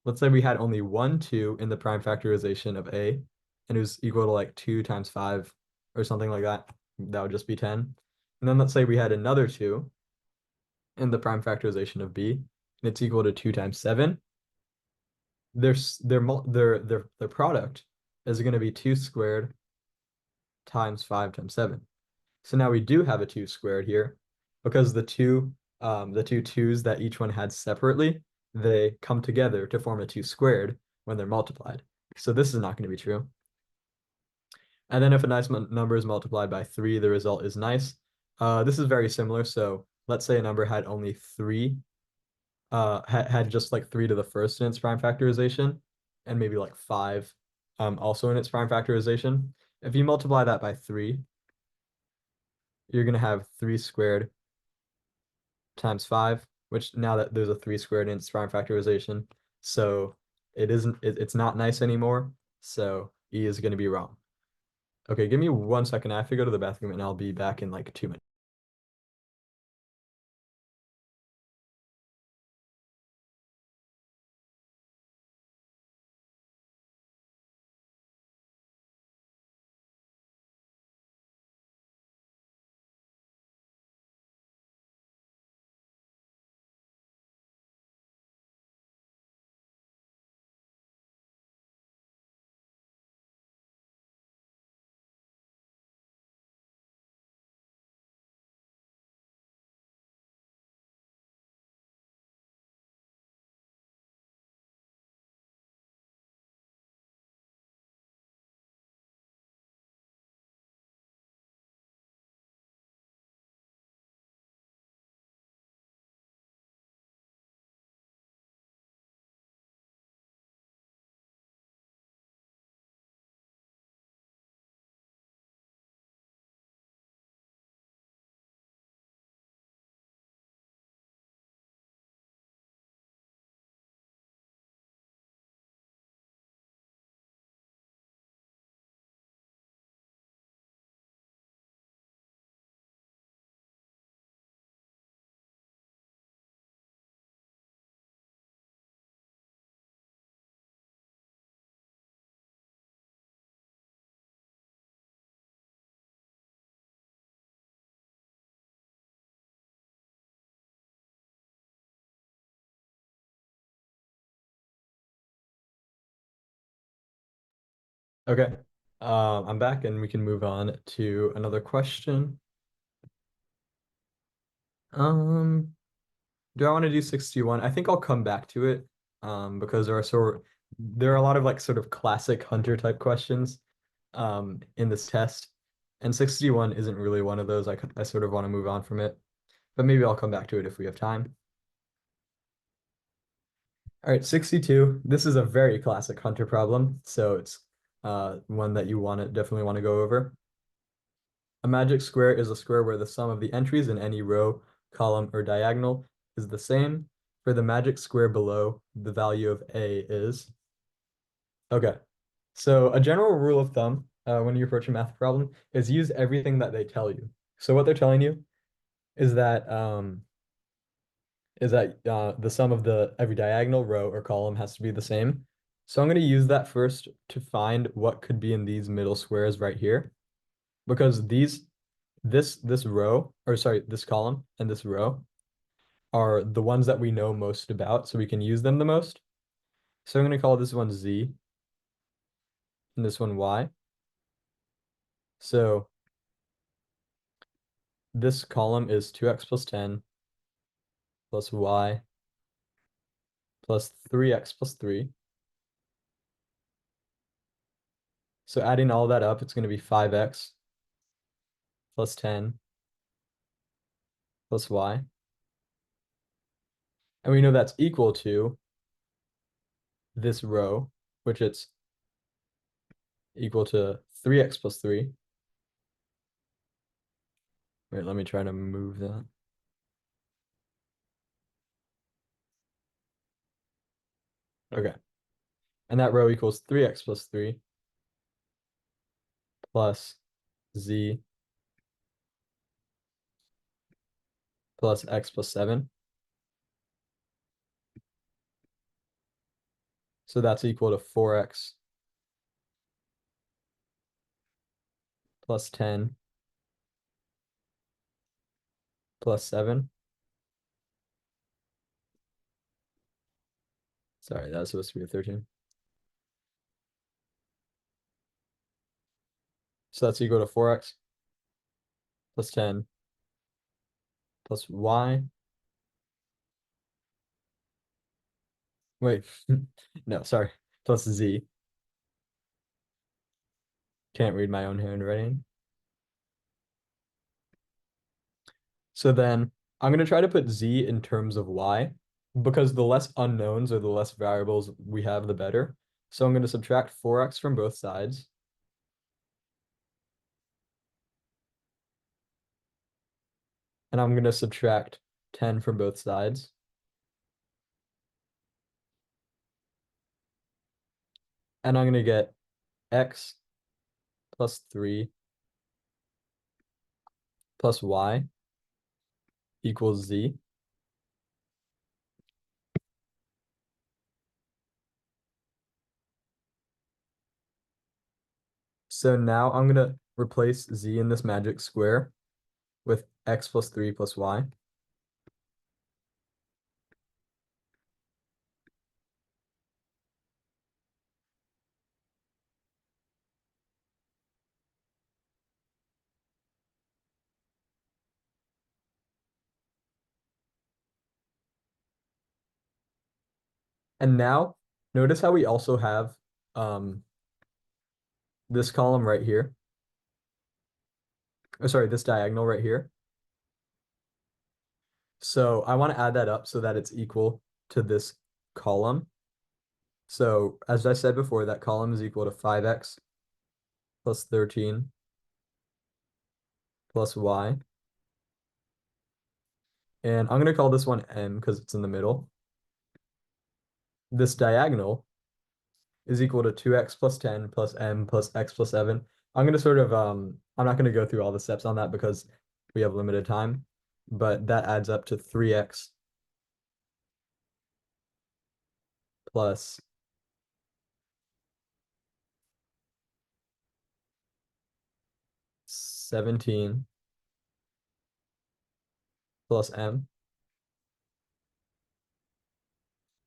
[SPEAKER 1] Let's say we had only 1, 2 in the prime factorization of A and it was equal to like 2 times 5 or something like that. That would just be 10. And then let's say we had another 2 in the prime factorization of b, and it's equal to 2 times 7. Their product is going to be 2 squared times 5 times 7. So now we do have a 2 squared here because the two 2's that each one had separately, they come together to form a 2 squared when they're multiplied. So this is not going to be true. And then if a nice number is multiplied by 3, the result is nice. This is very similar. So let's say a number had only 3, had just like 3 to the first in its prime factorization, and maybe like 5 also in its prime factorization. If you multiply that by 3, you're going to have 3 squared times 5, which now that there's a 3 squared in its prime factorization, so it's not nice anymore. So E is going to be wrong. Okay, give me 1 second. I have to go to the bathroom and I'll be back in like 2 minutes. Okay, I'm back and we can move on to another question. Um, do I want to do 61? I think I'll come back to it because there are a lot of like sort of classic Hunter type questions in this test, and 61 isn't really one of those. I sort of want to move on from it, but maybe I'll come back to it if we have time. All right, 62. This is a very classic Hunter problem, so it's one that you definitely want to go over. A magic square is a square where the sum of the entries in any row, column, or diagonal is the same. For the magic square below, the value of A is. Okay, so a general rule of thumb when you approach a math problem is use everything that they tell you. So what they're telling you is that the sum of the every diagonal row or column has to be the same. So I'm going to use that first to find what could be in these middle squares right here, because this row, or sorry, this column and this row are the ones that we know most about, so we can use them the most. So I'm going to call this one Z and this one Y. So this column is 2x plus 10 plus Y plus 3x plus 3. So adding all that up, it's going to be 5x plus 10 plus Y. And we know that's equal to this row, which it's equal to 3x plus 3. Wait, let me try to move that. Okay. And that row equals 3x plus 3 plus Z plus x plus 7. So that's equal to 4x plus 10 plus 7. Sorry, that was supposed to be a 13. So that's equal to 4x plus 10 plus y. Wait, no, sorry, plus z. Can't read my own handwriting. So then I'm going to try to put z in terms of y because the less unknowns or the less variables we have, the better. So I'm going to subtract 4x from both sides. And I'm going to subtract 10 from both sides. And I'm going to get x plus 3 plus y equals z. So now I'm going to replace z in this magic square with x plus 3 plus y. And now notice how we also have this column right here. Oh, sorry, this diagonal right here. So I want to add that up so that it's equal to this column. So as I said before, that column is equal to 5x plus 13 plus y. And I'm going to call this one m because it's in the middle. This diagonal is equal to 2x plus 10 plus m plus x plus 7. I'm going to sort of, I'm not going to go through all the steps on that because we have limited time, but that adds up to 3x plus 17 plus m.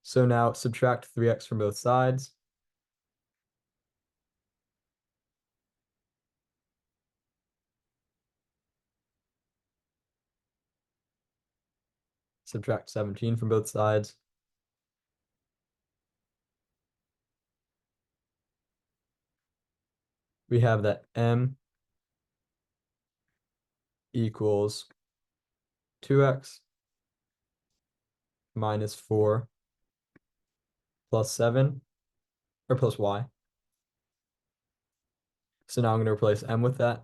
[SPEAKER 1] So now subtract 3x from both sides. Subtract 17 from both sides. We have that m equals 2x minus 4 plus 7, or plus y. So now I'm going to replace m with that.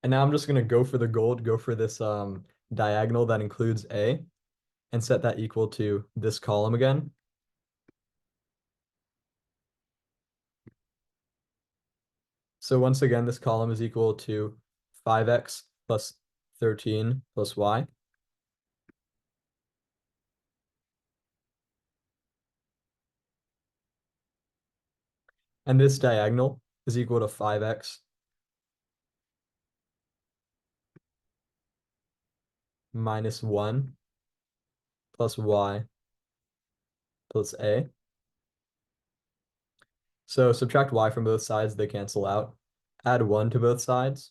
[SPEAKER 1] And now I'm just going to go for the gold, go for this diagonal that includes a, and set that equal to this column again. So once again, this column is equal to 5x plus 13 plus y. And this diagonal is equal to 5x minus 1 plus y plus a. So subtract y from both sides, they cancel out. Add 1 to both sides.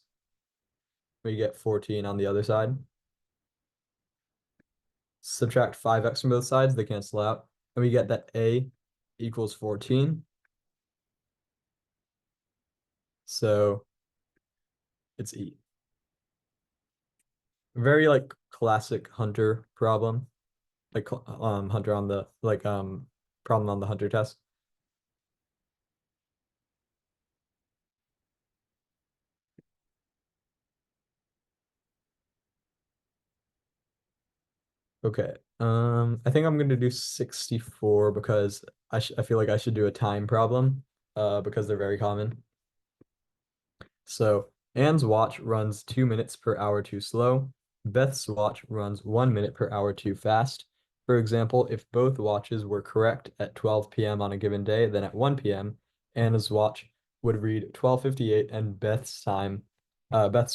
[SPEAKER 1] We get 14 on the other side. Subtract 5x from both sides, they cancel out. And we get that a equals 14. So it's E. Very like classic Hunter problem. Like Hunter on the problem on the Hunter test. Okay. I think I'm gonna do 64 because I feel like I should do a time problem because they're very common. So Anne's watch runs 2 minutes per hour too slow. Beth's watch runs 1 minute per hour too fast. For example, if both watches were correct at 12 p.m. on a given day, then at 1 p.m., Anna's watch would read 12:58 and Beth's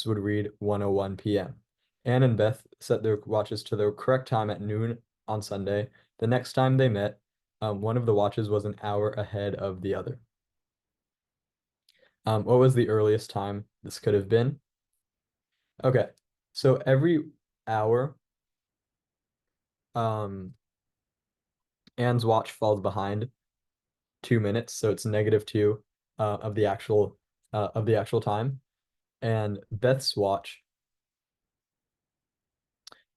[SPEAKER 1] would read 1:01 p.m. Anne and Beth set their watches to the correct time at noon on Sunday. The next time they met, one of the watches was an hour ahead of the other. What was the earliest time this could have been? Okay, so every hour, um, Anne's watch falls behind 2 minutes, so it's -2 of the actual time, and Beth's watch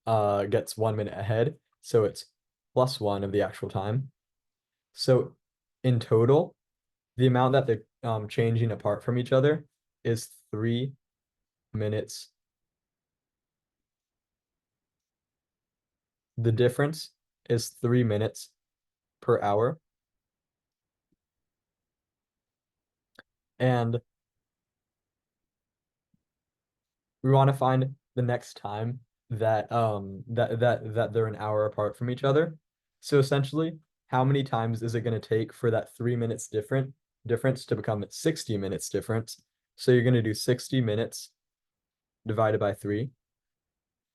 [SPEAKER 1] gets 1 minute ahead, so it's +1 of the actual time. So in total, the amount that they're changing apart from each other is 3 minutes. The difference is 3 minutes per hour. And we want to find the next time that they're an hour apart from each other. So essentially, how many times is it going to take for that 3 minutes difference to become 60 minutes difference? So you're going to do 60 minutes divided by 3.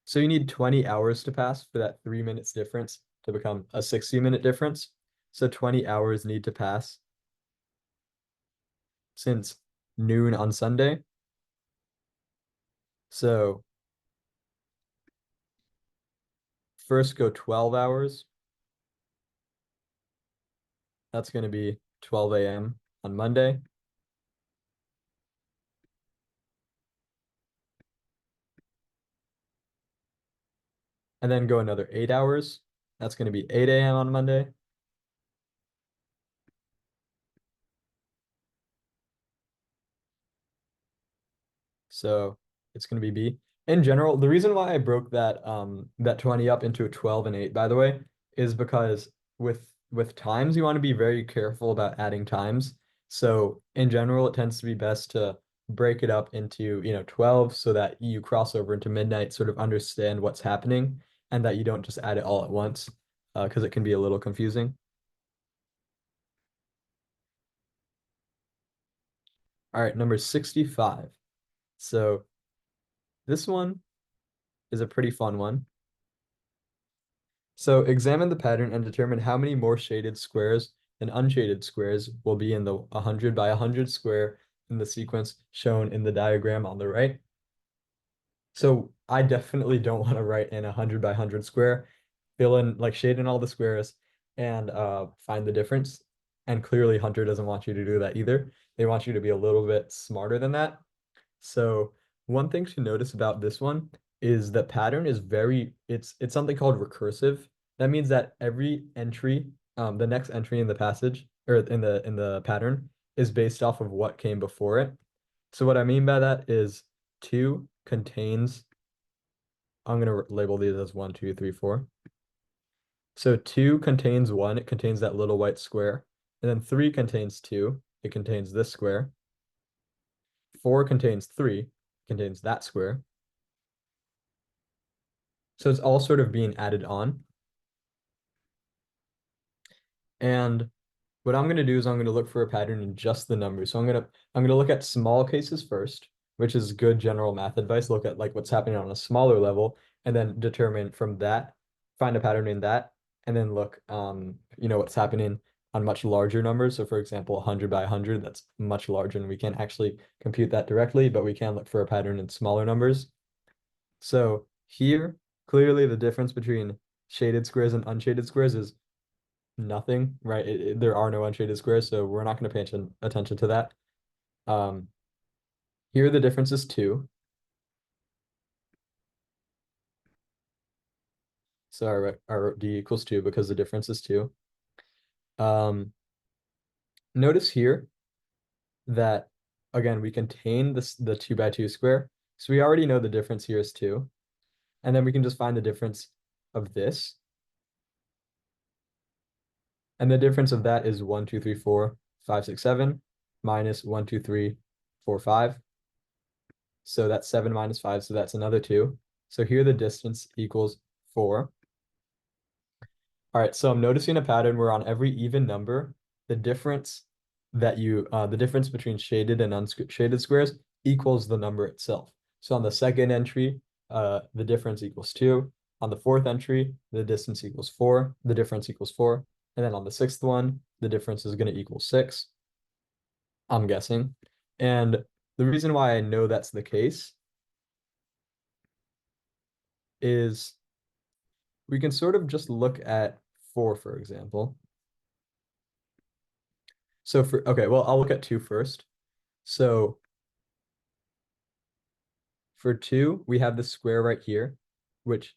[SPEAKER 1] So you need 20 hours to pass for that 3 minutes difference to become a 60-minute difference. So 20 hours need to pass since noon on Sunday. So first go 12 hours. That's going to be 12 a.m. on Monday. And then go another 8 hours. That's going to be 8 a.m. on Monday. So it's going to be B. In general, the reason why I broke that 20 up into a 12 and 8, by the way, is because with times, you want to be very careful about adding times. So in general, it tends to be best to break it up into, 12 so that you cross over into midnight, sort of understand what's happening, and that you don't just add it all at once, because it can be a little confusing. All right, number 65. So this one is a pretty fun one. So examine the pattern and determine how many more shaded squares than unshaded squares will be in the 100 by 100 square in the sequence shown in the diagram on the right. So I definitely don't want to write in a 100 by 100 square, fill in, like, shade in all the squares and find the difference. And clearly Hunter doesn't want you to do that either. They want you to be a little bit smarter than that. So one thing to notice about this one is the pattern is it's something called recursive. That means that every entry, the next entry in the passage or in the pattern is based off of what came before it. So what I mean by that is 2 contains, I'm gonna label these as 1, 2, 3, 4. So 2 contains 1, it contains that little white square, and then 3 contains 2, it contains this square. 4 contains 3, it contains that square. So it's all sort of being added on. And what I'm going to do is I'm going to look for a pattern in just the numbers. So I'm going to look at small cases first, which is good general math advice. Look at like what's happening on a smaller level and then determine from that, find a pattern in that, and then look what's happening on much larger numbers. So for example, 100 by 100, that's much larger and we can't actually compute that directly, but we can look for a pattern in smaller numbers. So here, clearly the difference between shaded squares and unshaded squares is nothing, right? There are no unshaded squares, so we're not going to pay attention to that. Um, Here the difference is 2. So our D equals 2 because the difference is 2. Notice here that, again, we contain the 2 by 2 square. So we already know the difference here is 2. And then we can just find the difference of this. And the difference of that is 1, 2, 3, 4, 5, 6, 7 minus 1, 2, 3, 4, 5. So that's 7 minus 5, so that's another 2. So here the distance equals 4. All right, so I'm noticing a pattern where on every even number, the difference the difference between shaded and unshaded squares equals the number itself. So on the second entry, the difference equals 2. On the fourth entry, the distance equals 4, the difference equals 4. And then on the sixth one, the difference is going to equal 6, I'm guessing. And the reason why I know that's the case is we can sort of just look at 4, for example. So okay, well, I'll look at 2 first. So for 2, we have the square right here, which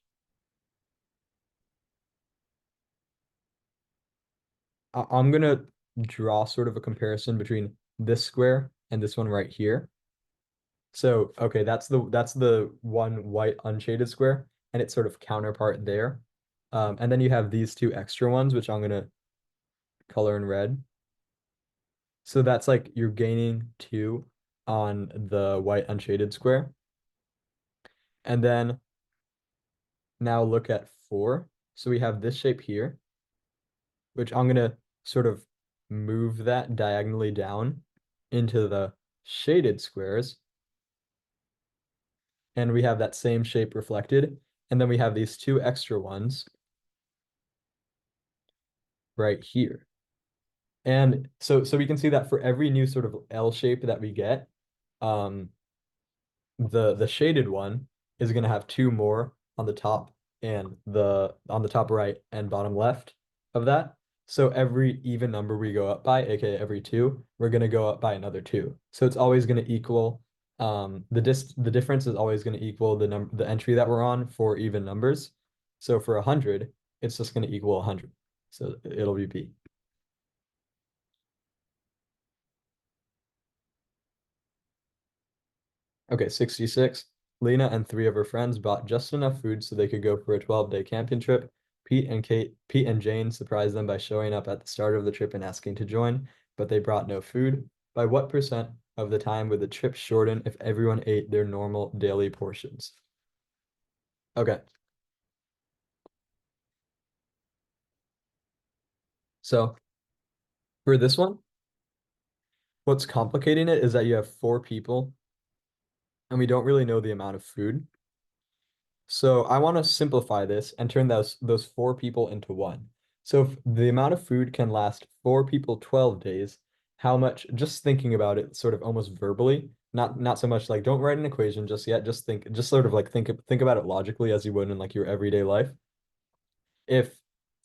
[SPEAKER 1] I'm gonna draw sort of a comparison between this square and this one right here. So, okay, that's the one white unshaded square, and it's sort of counterpart there. And then you have these two extra ones, which I'm gonna color in red. So that's like you're gaining 2 on the white unshaded square. And then now look at 4. So we have this shape here, which I'm gonna sort of move that diagonally down into the shaded squares. And we have that same shape reflected. And then we have these 2 extra ones right here. And so we can see that for every new sort of L shape that we get, um, the shaded one is going to have 2 more on the top and on the top right and bottom left of that. So every even number we go up by, aka every 2, we're going to go up by another 2. So it's always going to equal the difference is always going to equal the entry that we're on for even numbers. So for 100, it's just going to equal 100. So it'll be B. Okay, 66. Lena and 3 of her friends bought just enough food so they could go for a 12-day camping trip. Pete and Jane surprised them by showing up at the start of the trip and asking to join, but they brought no food. By what percent of the time would the trip shorten if everyone ate their normal daily portions? Okay, so for this one, what's complicating it is that you have 4 people and we don't really know the amount of food. So I want to simplify this and turn those 4 people into one. So if the amount of food can last 4 people 12 days, how much, just thinking about it sort of almost verbally, not so much like don't write an equation just yet, just sort of like think about it logically as you would in like your everyday life. If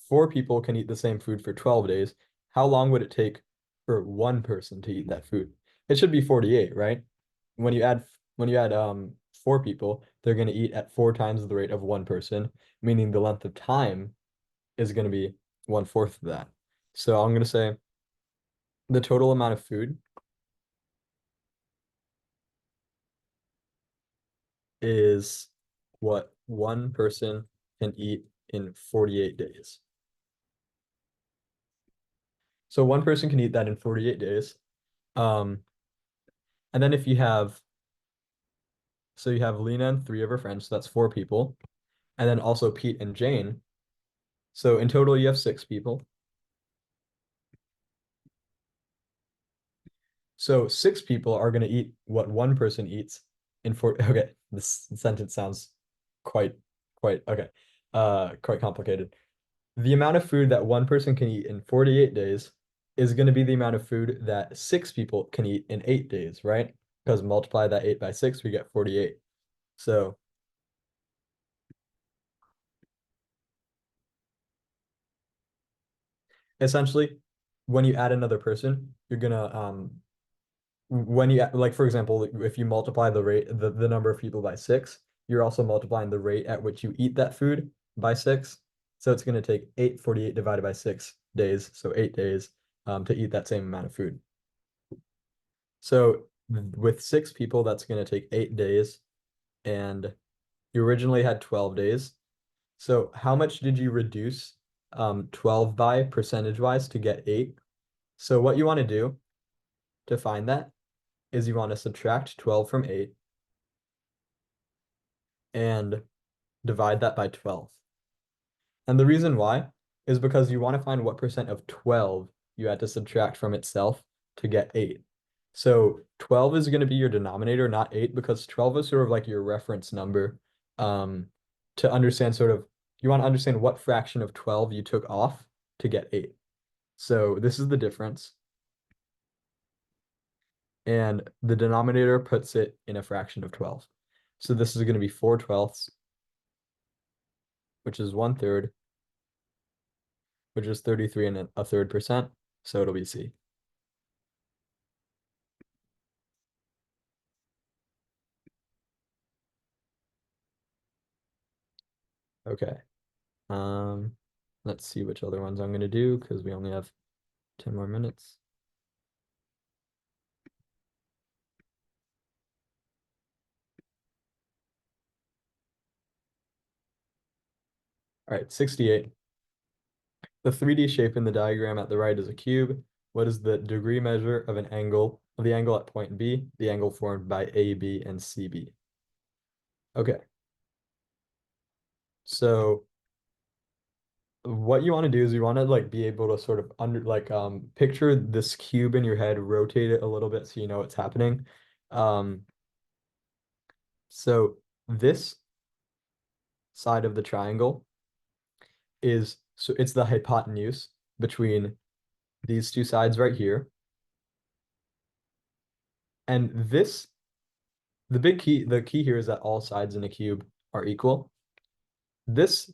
[SPEAKER 1] 4 people can eat the same food for 12 days, how long would it take for one person to eat that food? It should be 48, right? When you add when you add 4 people, they're going to eat at 4 times the rate of one person, meaning the length of time is going to be 1/4 of that. So I'm going to say the total amount of food is what one person can eat in 48 days. So one person can eat that in 48 days. Um, and then if you have, so you have Lena and 3 of her friends, so that's 4 people. And then also Pete and Jane. So in total, you have 6 people. So 6 people are going to eat what one person eats in 4. Okay, this sentence sounds quite, okay, quite complicated. The amount of food that one person can eat in 48 days is going to be the amount of food that 6 people can eat in 8 days, right? Because multiply that 8 by 6, we get 48. So essentially, when you add another person, you're gonna when you like for example, if you multiply the number of people by 6, you're also multiplying the rate at which you eat that food by 6. So it's going to take 848 divided by 6 days, so 8 days to eat that same amount of food. So with 6 people, that's going to take 8 days, and you originally had 12 days. So how much did you reduce 12 by percentage wise to get 8? So what you want to do to find that is you want to subtract 12 from 8 and divide that by 12. And the reason why is because you want to find what percent of 12 you had to subtract from itself to get 8. So 12 is going to be your denominator, not 8, because 12 is sort of like your reference number um, to understand sort of, you want to understand what fraction of 12 you took off to get 8. So this is the difference. And the denominator puts it in a fraction of 12. So this is going to be 4/12, which is 1/3, which is 33 and a third percent. So it'll be C. Okay. Um, let's see which other ones I'm going to do because we only have 10 more minutes. All right, 68. The 3D shape in the diagram at the right is a cube. What is the degree measure of an angle, of the angle at point B, the angle formed by AB and CB? Okay. So what you want to do is you want to like be able to sort of picture this cube in your head, rotate it a little bit so you know what's happening. Um, so this side of the triangle is, so it's the hypotenuse between these two sides right here. And this, the key here is that all sides in a cube are equal. This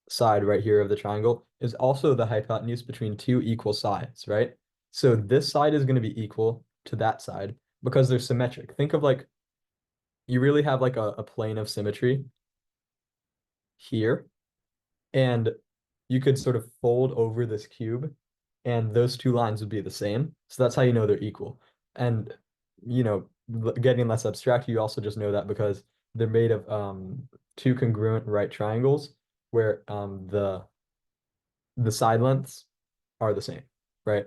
[SPEAKER 1] side right here of the triangle is also the hypotenuse between two equal sides, right? So this side is going to be equal to that side because they're symmetric. Think of like, you really have like a plane of symmetry here, and you could sort of fold over this cube, and those two lines would be the same. So that's how you know they're equal. And, you know, getting less abstract, you also just know that because they're made of two congruent right triangles where the side lengths are the same, right?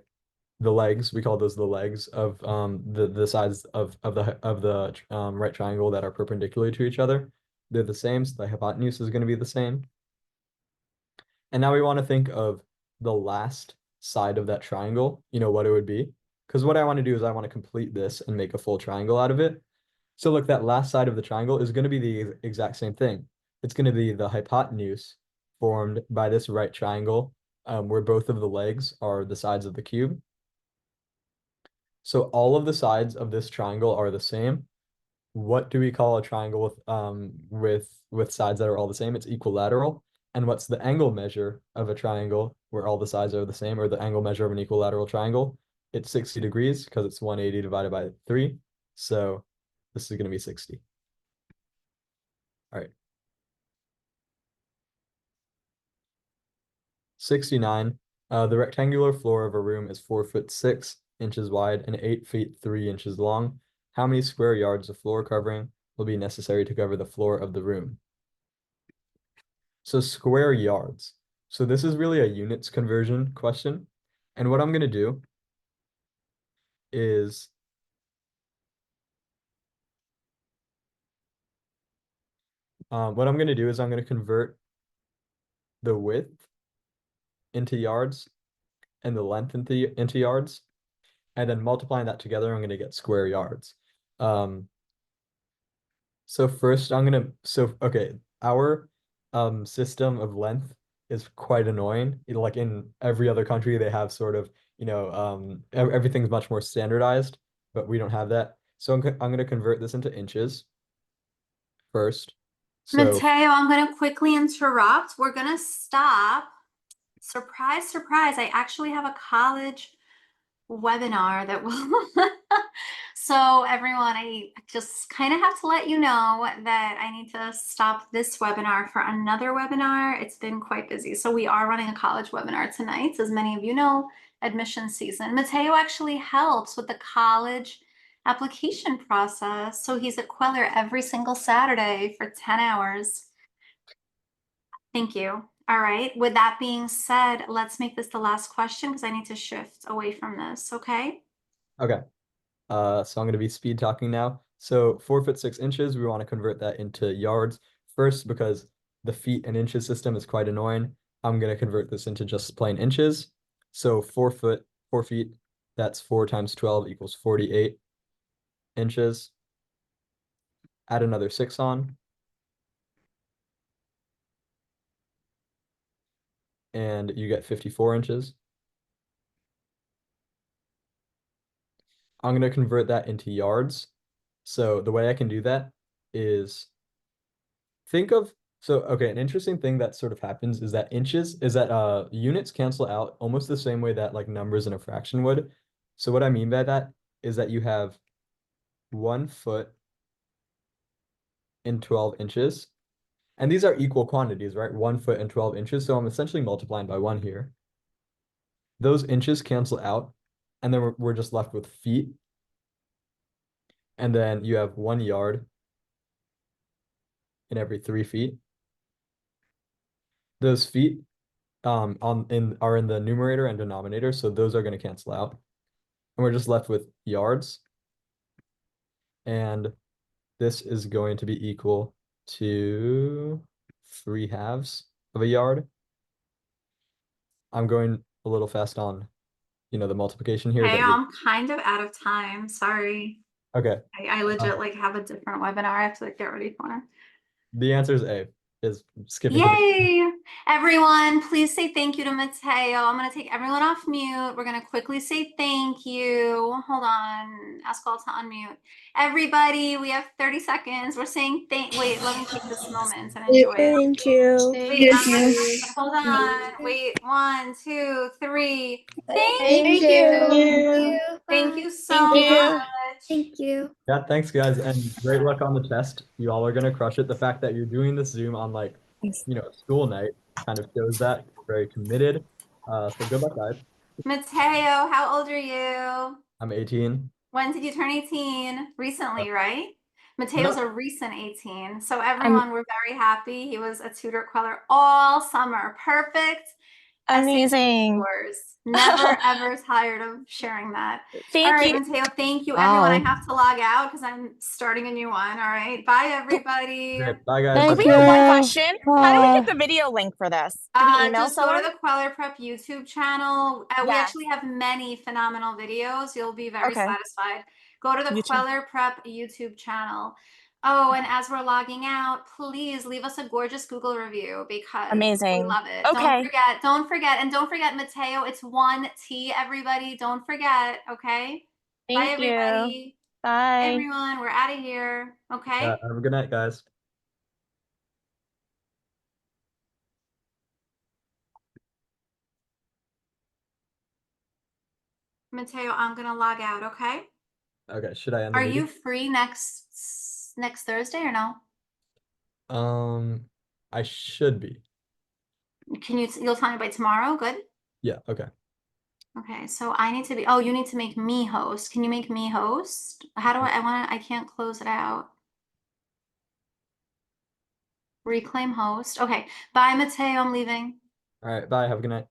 [SPEAKER 1] The legs, we call those the legs of the sides of the right triangle that are perpendicular to each other. They're the same, so the hypotenuse is going to be the same. And now we want to think of the last side of that triangle, you know, what it would be. Because what I want to do is I want to complete this and make a full triangle out of it. So look, that last side of the triangle is going to be the exact same thing. It's going to be the hypotenuse formed by this right triangle, where both of the legs are the sides of the cube. So all of the sides of this triangle are the same. What do we call a triangle with sides that are all the same? It's equilateral. And what's the angle measure of a triangle where all the sides are the same, or the angle measure of an equilateral triangle? It's 60 degrees because it's 180 divided by 3. So this is going to be 60. All right. 69. The rectangular floor of a room is 4 foot 6 inches wide and 8 feet 3 inches long. How many square yards of floor covering will be necessary to cover the floor of the room? So square yards. So this is really a units conversion question. And what I'm going to do is I'm going to convert the width into yards and the length into yards. And then multiplying that together, I'm going to get square yards. So first okay, our system of length is quite annoying. Like in every other country, they have sort of, everything's much more standardized, but we don't have that. So I'm going to convert this into inches first. So,
[SPEAKER 2] Mateo, I'm going to quickly interrupt. We're going to stop. Surprise, surprise. I actually have a college webinar that will. So everyone, I just kind of have to let you know that I need to stop this webinar for another webinar. It's been quite busy. So we are running a college webinar tonight. As many of you know, admission season. Mateo actually helps with the college application process. So he's at Kweller every single Saturday for 10 hours. Thank you. All right. With that being said, let's make this the last question because I need to shift away from this. Okay.
[SPEAKER 1] okay. So I'm going to be speed talking now. So 4 foot 6 inches, we want to convert that into yards first because the feet and inches system is quite annoying. I'm gonna convert this into just plain inches. So 4 feet, that's 4 times 12 equals 48 inches. Add another 6 on. And you get 54 inches. I'm going to convert that into yards. So the way I can do that is think of, so okay, an interesting thing that sort of happens is that units cancel out almost the same way that like numbers in a fraction would. So what I mean by that is that you have 1 foot in 12 inches. And these are equal quantities, right? 1 foot and 12 inches. So I'm essentially multiplying by 1 here. Those inches cancel out, and then we're just left with feet. And then you have 1 yard in every 3 feet. Those feet are in the numerator and denominator, so those are going to cancel out. And we're just left with yards. And this is going to be equal to 3/2 of a yard. I'm going a little fast on, the multiplication here,
[SPEAKER 2] Okay,
[SPEAKER 1] but
[SPEAKER 2] I'm kind of out of time. Sorry.
[SPEAKER 1] okay.
[SPEAKER 2] I legit like have a different webinar I have to like, get ready for.
[SPEAKER 1] The answer is A, is skipping to the.
[SPEAKER 2] Yay! Everyone, please say thank you to Mateo. I'm gonna take everyone off mute. We're gonna quickly say thank you. Hold on, ask all to unmute. Everybody, we have 30 seconds. We're saying wait, let me take this moment and enjoy it.
[SPEAKER 3] Thank you.
[SPEAKER 2] Wait, hold on. Wait, 1, 2, 3.
[SPEAKER 3] Thank you.
[SPEAKER 2] Thank you so
[SPEAKER 3] Thank you.
[SPEAKER 2] much.
[SPEAKER 3] Thank you.
[SPEAKER 1] Yeah, thanks guys, and great luck on the test. You all are gonna crush it. The fact that you're doing this Zoom on like, school night kind of shows that you're very committed. So good luck, guys.
[SPEAKER 2] Mateo, how old are you?
[SPEAKER 1] I'm 18.
[SPEAKER 2] When did you turn 18? Recently, right? Mateo's a recent 18. So everyone, we're very happy. He was a tutor Kweller all summer. Perfect.
[SPEAKER 3] Amazing.
[SPEAKER 2] Never ever tired of sharing that.
[SPEAKER 3] Thank
[SPEAKER 2] all right,
[SPEAKER 3] you.
[SPEAKER 2] Mateo, thank you, everyone. I have to log out because I'm starting a new one. All right. Bye, everybody.
[SPEAKER 1] Great. Bye, guys.
[SPEAKER 3] Thank you. One question. How do we get the video link for this? Do we email
[SPEAKER 2] Just
[SPEAKER 3] someone?
[SPEAKER 2] go to the Kweller Prep YouTube channel. We
[SPEAKER 3] Yes.
[SPEAKER 2] actually have many phenomenal videos. You'll be very
[SPEAKER 3] Okay.
[SPEAKER 2] satisfied. Go to the
[SPEAKER 3] YouTube.
[SPEAKER 2] Kweller Prep YouTube channel. Oh, and as we're logging out, please leave us a gorgeous Google review because
[SPEAKER 3] Amazing.
[SPEAKER 2] we love it.
[SPEAKER 3] Okay.
[SPEAKER 2] Don't forget, Mateo, it's 1T, everybody. Don't forget, okay? Bye,
[SPEAKER 3] Thank you.
[SPEAKER 2] everybody.
[SPEAKER 3] Bye.
[SPEAKER 2] Everyone, we're out of here, okay?
[SPEAKER 1] Yeah, have a good night, guys.
[SPEAKER 2] Mateo, I'm gonna log out, okay?
[SPEAKER 1] Okay, should I end the
[SPEAKER 2] Are
[SPEAKER 1] meeting?
[SPEAKER 2] you free next Thursday or no?
[SPEAKER 1] I should be.
[SPEAKER 2] You'll tell me by tomorrow? Good.
[SPEAKER 1] Yeah, okay.
[SPEAKER 2] Okay, so I need to be, you need to make me host. Can you make me host? How do I can't close it out. Reclaim host. Okay, bye, Mateo. I'm leaving.
[SPEAKER 1] All right, bye. Have a good night.